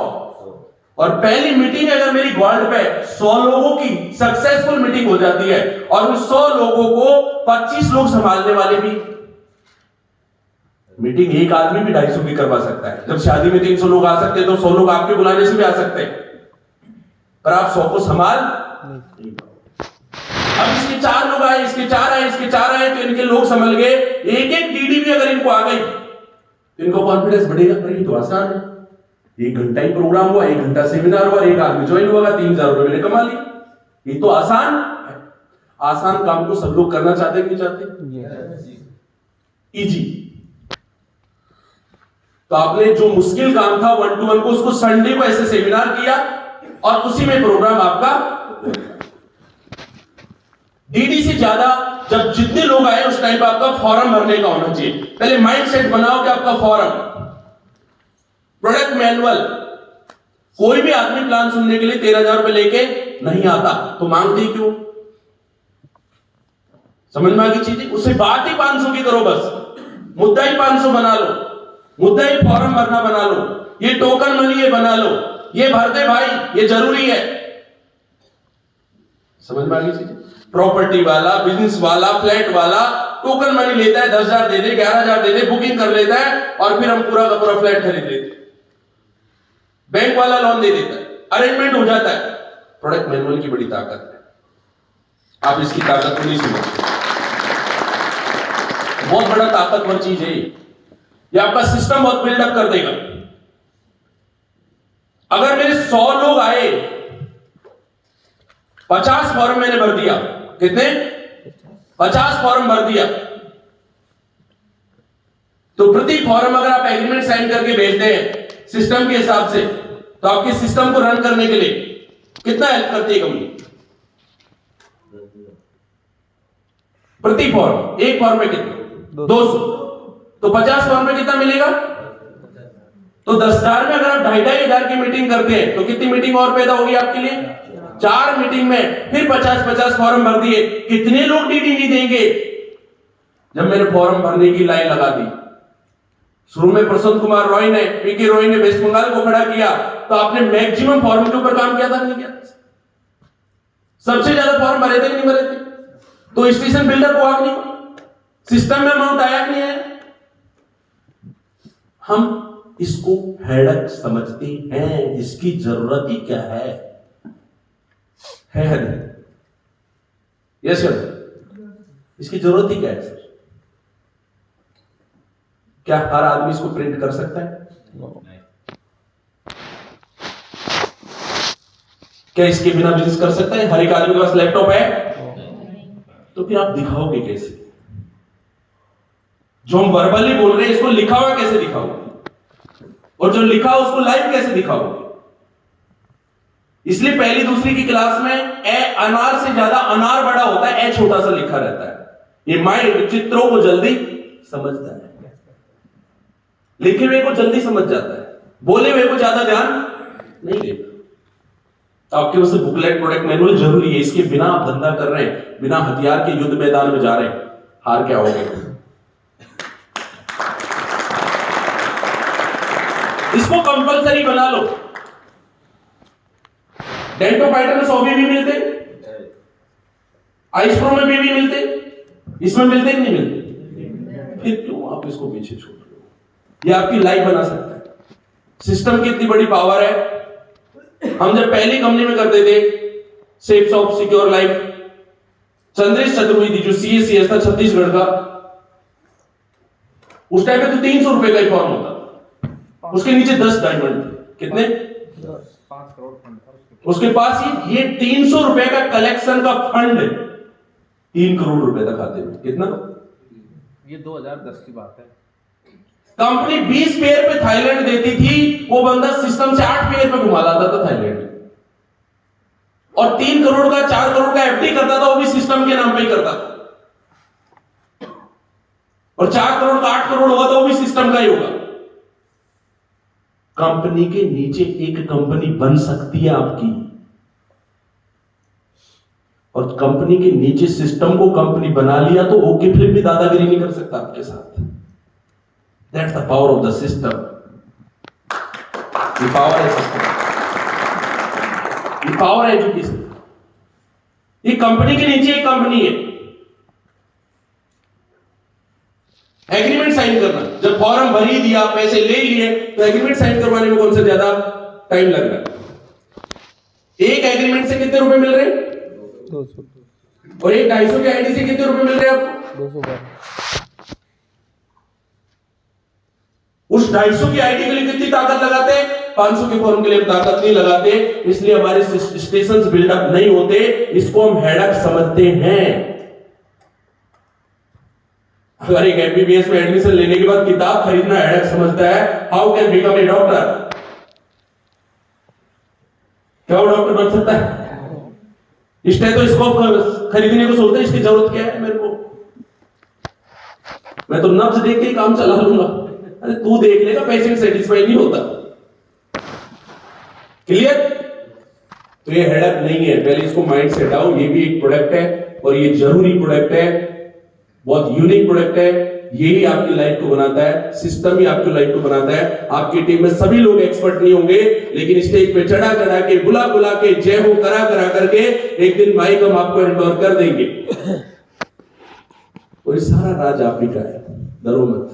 [SPEAKER 6] और पहली मीटिंग अगर मेरी वर्ल्ड पे 100 लोगों की सक्सेसफुल मीटिंग हो जाती है और उन 100 लोगों को 25 लोग संभालने वाले भी, मीटिंग एक आदमी भी 250 की करवा सकता है। जब शादी में 300 लोग आ सकते तो 100 लोग आपके बुलाने से भी आ सकते हैं, पर आप 100 को संभाल नहीं पाओ। अब इसके 4 लोग आए, इसके 4 आए, इसके 4 आए, तो इनके लोग संभल गए। एक डीडी भी अगर इनको आ गई तो इनको कॉन्फिडेंस बढ़ेगा। पर ये तो आसान है, 1 घंटा ही प्रोग्राम हुआ, 1 घंटा सेमिनार हुआ, 1 आदमी ज्वाइन हुआ, 3000 रुपए मैंने कमा लिए। ये तो आसान है। आसान काम को सब लोग करना चाहते कि नहीं चाहते? इजी। तो आपने जो मुश्किल काम था 1 to 1 को, उसको संडे को ऐसे सेमिनार किया और उसी में प्रोग्राम आपका। डीडी से ज्यादा जब जितने लोग आए उस टाइम पर आपका फॉर्म भरने का होना चाहिए। पहले माइंडसेट बनाओ कि आपका फॉर्म, प्रोडक्ट मैनुअल। कोई भी आदमी प्लान सुनने के लिए 13,000 रुपए लेके नहीं आता, तो मांगते क्यों? समझ में आ गई चीजें? उससे बात ही 500 की करो, बस मुद्दा ही 500 बना लो, मुद्दा ही फॉर्म भरना बना लो, ये टोकन मनी ये बना लो, ये भर दे भाई, ये जरूरी है। समझ में आ गई चीजें? प्रॉपर्टी वाला, बिजनेस वाला, फ्लैट वाला टोकन मनी लेता है, 10,000 दे दे, 11,000 दे दे, बुकिंग कर लेता है और फिर हम पूरा का पूरा फ्लैट खरीद लेते हैं। बैंक वाला लोन दे देता है, अरेंजमेंट हो जाता है। प्रोडक्ट मैनुअल की बड़ी ताकत है। आप इसकी ताकत को नहीं समझते, बहुत बड़ा ताकतवर चीज है ये आपका सिस्टम बहुत बिल्डअप कर देगा। अगर मेरे 100 लोग आए, 50 फॉर्म मैंने भर दिया, कितने? 50 फॉर्म भर दिया, तो प्रति फॉर्म अगर आप एग्रीमेंट साइन करके भेजते हैं सिस्टम के हिसाब से, तो आपके सिस्टम को रन करने के लिए कितना हेल्प करती है कंपनी? प्रति फॉर्म, एक फॉर्म में कितना? 200। तो 50 फॉर्म में कितना मिलेगा? तो 10,000 में अगर आप 2,500 की मीटिंग करते हैं तो कितनी मीटिंग और पैदा होगी आपके लिए? 4 मीटिंग में फिर 50-50 फॉर्म भर दिए। कितने लोग डीडी नहीं देंगे? जब मैंने फॉर्म भरने की लाइन लगा दी, शुरू में प्रशांत कुमार रॉय ने, पीके रॉय ने वेस्ट बंगाल को खड़ा किया, तो आपने मैक्सिमम फॉर्म के ऊपर काम किया था नहीं किया? सबसे ज्यादा फॉर्म भरे थे कि नहीं भरे थे? तो स्टेशन बिल्डर हुआ कि नहीं? सिस्टम में अमाउंट आया कि नहीं आया? हम इसको हेडक समझते हैं, इसकी जरूरत ही क्या है यस सर, इसकी जरूरत ही क्या है सर? क्या हर आदमी इसको प्रिंट कर सकता है? क्या इसके बिना बिजनेस कर सकता है? हर एक आदमी के पास लैपटॉप है? तो फिर आप दिखाओगे कैसे? जो हम वर्बली बोल रहे हैं इसको लिखा हुआ कैसे दिखाओगे? और जो लिखा उसको लाइव कैसे दिखाओगे? इसलिए पहली दूसरी की क्लास में ए अनार से ज्यादा अनार बड़ा होता है, ए छोटा सा लिखा रहता है। ये माइंड चित्रों को जल्दी समझता है, लिखे हुए को जल्दी समझ जाता है, बोले हुए को ज्यादा ध्यान नहीं देता। तो आपके पास बुकलेट प्रोडक्ट मैनुअल जरूरी है, इसके बिना आप धंधा कर रहे हैं, बिना हथियार के युद्ध मैदान में जा रहे हैं, हार क्या होगे। इसको कंपलसरी बना लो। डेंटो फाइटर में 100 बीवी मिलते, आइस प्रो में बीवी मिलते, इसमें मिलते नहीं मिलते, फिर क्यों आप इसको पीछे छोड़ रहे हो। ये आपकी लाइफ बना सकता है। सिस्टम की इतनी बड़ी पावर है। हम जब पहली कंपनी में करते थे safe soft secure life, Chandresh Chaturvedi जो CACS था छत्तीसगढ़ का, उस टाइम में तो 300 रुपए का ही फॉर्म होता, उसके नीचे 10 डायमंड थे। कितने?
[SPEAKER 7] 5 करोड़ फंड था
[SPEAKER 6] उसके पास ये 300 रुपए का कलेक्शन का फंड 3 करोड़ रुपए तक आते हुए। कितना?
[SPEAKER 7] ये 2010 की बात है।
[SPEAKER 6] कंपनी 20 पेयर पे थाईलैंड देती थी, वो बंदा सिस्टम से 8 पेयर पे घुमा लाता था थाईलैंड में, और 3 करोड़ का 4 करोड़ का FD करता था, वो भी सिस्टम के नाम पे ही करता था, और 4 करोड़ का 8 करोड़ होगा तो वो भी सिस्टम का ही होगा। कंपनी के नीचे एक कंपनी बन सकती है आपकी, और कंपनी के नीचे सिस्टम को कंपनी बना लिया तो ओके फिल्म भी दादागिरी नहीं कर सकता आपके साथ। That's the power of the system. The power है system. The power है education. ये कंपनी के नीचे एक कंपनी है। एग्रीमेंट साइन करना, जब फॉर्म भर ही दिया, पैसे ले लिए, तो एग्रीमेंट साइन करवाने में कौन सा ज्यादा टाइम लग रहा है। एक एग्रीमेंट से कितने रुपए मिल रहे हैं?
[SPEAKER 4] 200,
[SPEAKER 6] और एक 250 के आईडी से कितने रुपए मिल रहे हैं आपको?
[SPEAKER 4] 200
[SPEAKER 6] उस 250 की आईडी के लिए कितनी ताकत लगाते हैं? 500 के फॉर्म के लिए ताकत नहीं लगाते, इसलिए हमारे स्टेशंस बिल्डअप नहीं होते। इसको हम हेडक समझते हैं। अगर एक MBBS में एडमिशन लेने के बाद किताब खरीदना हेडक समझता है, how can become a doctor? क्या वो डॉक्टर बन सकता है? स्टेथोस्कोप खरीदने को सोचते हैं, इसकी जरूरत क्या है मेरे को? मैं तो नब्ज देख के ही काम चला लूंगा। अरे तू देख लेगा, पेशेंट सेटिस्फाई नहीं होता। क्लियर? तो ये हेडक नहीं है, पहले इसको माइंड से हटाओ। ये भी एक प्रोडक्ट है, और ये जरूरी प्रोडक्ट है, बहुत यूनिक प्रोडक्ट है। यही आपकी लाइफ को बनाता है, सिस्टम ही आपकी लाइफ को बनाता है। आपकी टीम में सभी लोग एक्सपर्ट नहीं होंगे, लेकिन स्टेज पे चढ़ा चढ़ा के, बुला बुला के, जय हो करा करा करके एक दिन माइक हम आपको हैंड ओवर कर देंगे। और सारा राज आप ही का है, डरो मत,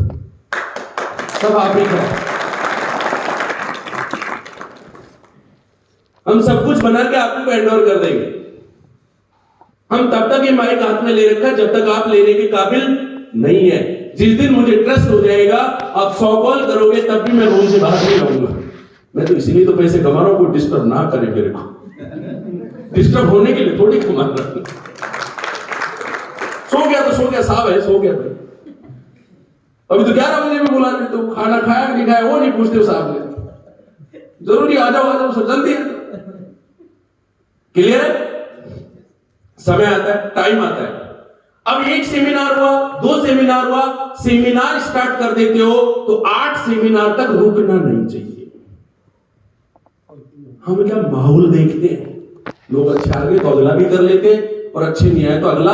[SPEAKER 6] सब आप ही का है। हम सब कुछ बना के आपको हैंड ओवर कर देंगे। हम तब तक ये माइक हाथ में ले रखा जब तक आप लेने के काबिल नहीं है। जिस दिन मुझे ट्रस्ट हो जाएगा, आप 100 कॉल करोगे तब भी मैं रूम से बाहर नहीं रहूंगा। मैं तो इसीलिए तो पैसे कमा रहा हूं, कोई डिस्टर्ब ना करे मेरे को। डिस्टर्ब होने के लिए थोड़ी कमा रहा हूं। सो गया तो सो गया साहब है, सो गया भाई। अभी तो 11 बजे भी बुला लेते हो, खाना खाया नहीं खाया वो नहीं पूछते हो साहब ने। जरूरी आ जाओ सब जल्दी है। क्लियर है? समय आता है, टाइम आता है। अब एक सेमिनार हुआ, 2 सेमिनार हुआ, सेमिनार स्टार्ट कर देते हो तो 8 सेमिनार तक रुकना नहीं चाहिए। हम क्या माहौल देखते हैं, लोग अच्छे आ गए तो अगला भी कर लेते हैं, और अच्छे नहीं आए तो अगला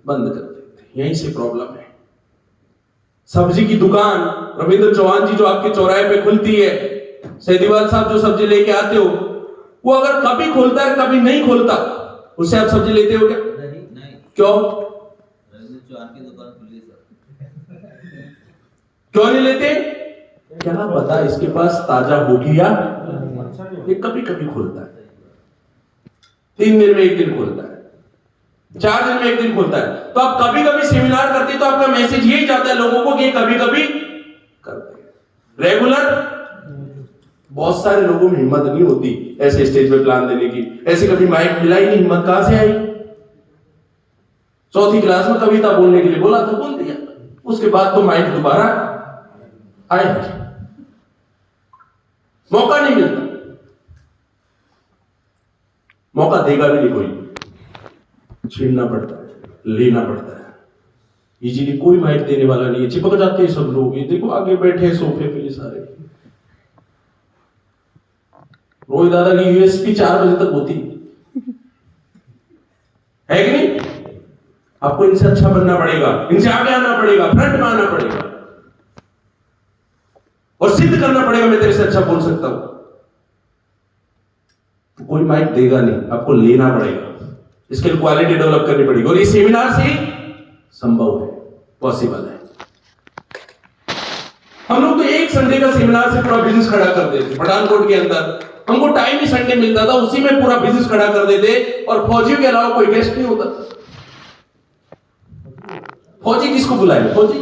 [SPEAKER 6] बंद कर देते हैं। यहीं से प्रॉब्लम है। सब्जी की दुकान रविंद्र चौहान जी जो आपके चौराहे पे खुलती है, सैदीवाल साहब जो सब्जी लेके आते हो, वो अगर कभी खोलता है कभी नहीं खोलता, उससे आप सब्जी लेते हो क्या?
[SPEAKER 3] नहीं।
[SPEAKER 6] क्यों?
[SPEAKER 3] रविंद्र चौहान की दुकान खुली है सर।
[SPEAKER 6] क्यों नहीं लेते? क्या पता इसके पास ताजा होगी या ये कभी कभी खोलता है, 3 दिन में 1 दिन खोलता है, 4 दिन में 1 दिन खोलता है। तो आप कभी कभी सेमिनार करते तो आपका मैसेज यही जाता है लोगों को कि कभी कभी करते हैं। रेगुलर बहुत सारे लोगों में हिम्मत नहीं होती ऐसे स्टेज पे प्लान देने की। ऐसे कभी माइक मिला ही नहीं, हिम्मत कहां से आई? 4th क्लास में कविता बोलने के लिए बोला था, बोल दिया, उसके बाद तो माइक दोबारा आया, मौका नहीं मिलता। मौका देगा भी नहीं कोई, छीनना पड़ता है, लेना पड़ता है। इजीली कोई माइक देने वाला नहीं है, चिपक जाते हैं सब लोग। ये देखो आगे बैठे हैं सोफे पे ये सारे। रोहित दादा की यूएसपी 4 बजे तक होती है कि नहीं? आपको इनसे अच्छा बनना पड़ेगा, इनसे आगे आना पड़ेगा, फ्रंट में आना पड़ेगा और सिद्ध करना पड़ेगा मैं तेरे से अच्छा बोल सकता हूं। तो कोई माइक देगा नहीं, आपको लेना पड़ेगा, इसके लिए क्वालिटी डेवलप करनी पड़ेगी और ये सेमिनार से संभव है, पॉसिबल है। हम लोग तो एक संडे का सेमिनार से पूरा बिजनेस खड़ा कर देते। पठानकोट के अंदर हमको टाइम ही संडे मिलता था, उसी में पूरा बिजनेस खड़ा कर देते और फौजियों के अलावा कोई गेस्ट नहीं होता। फौजी किसको बुलाए? फौजी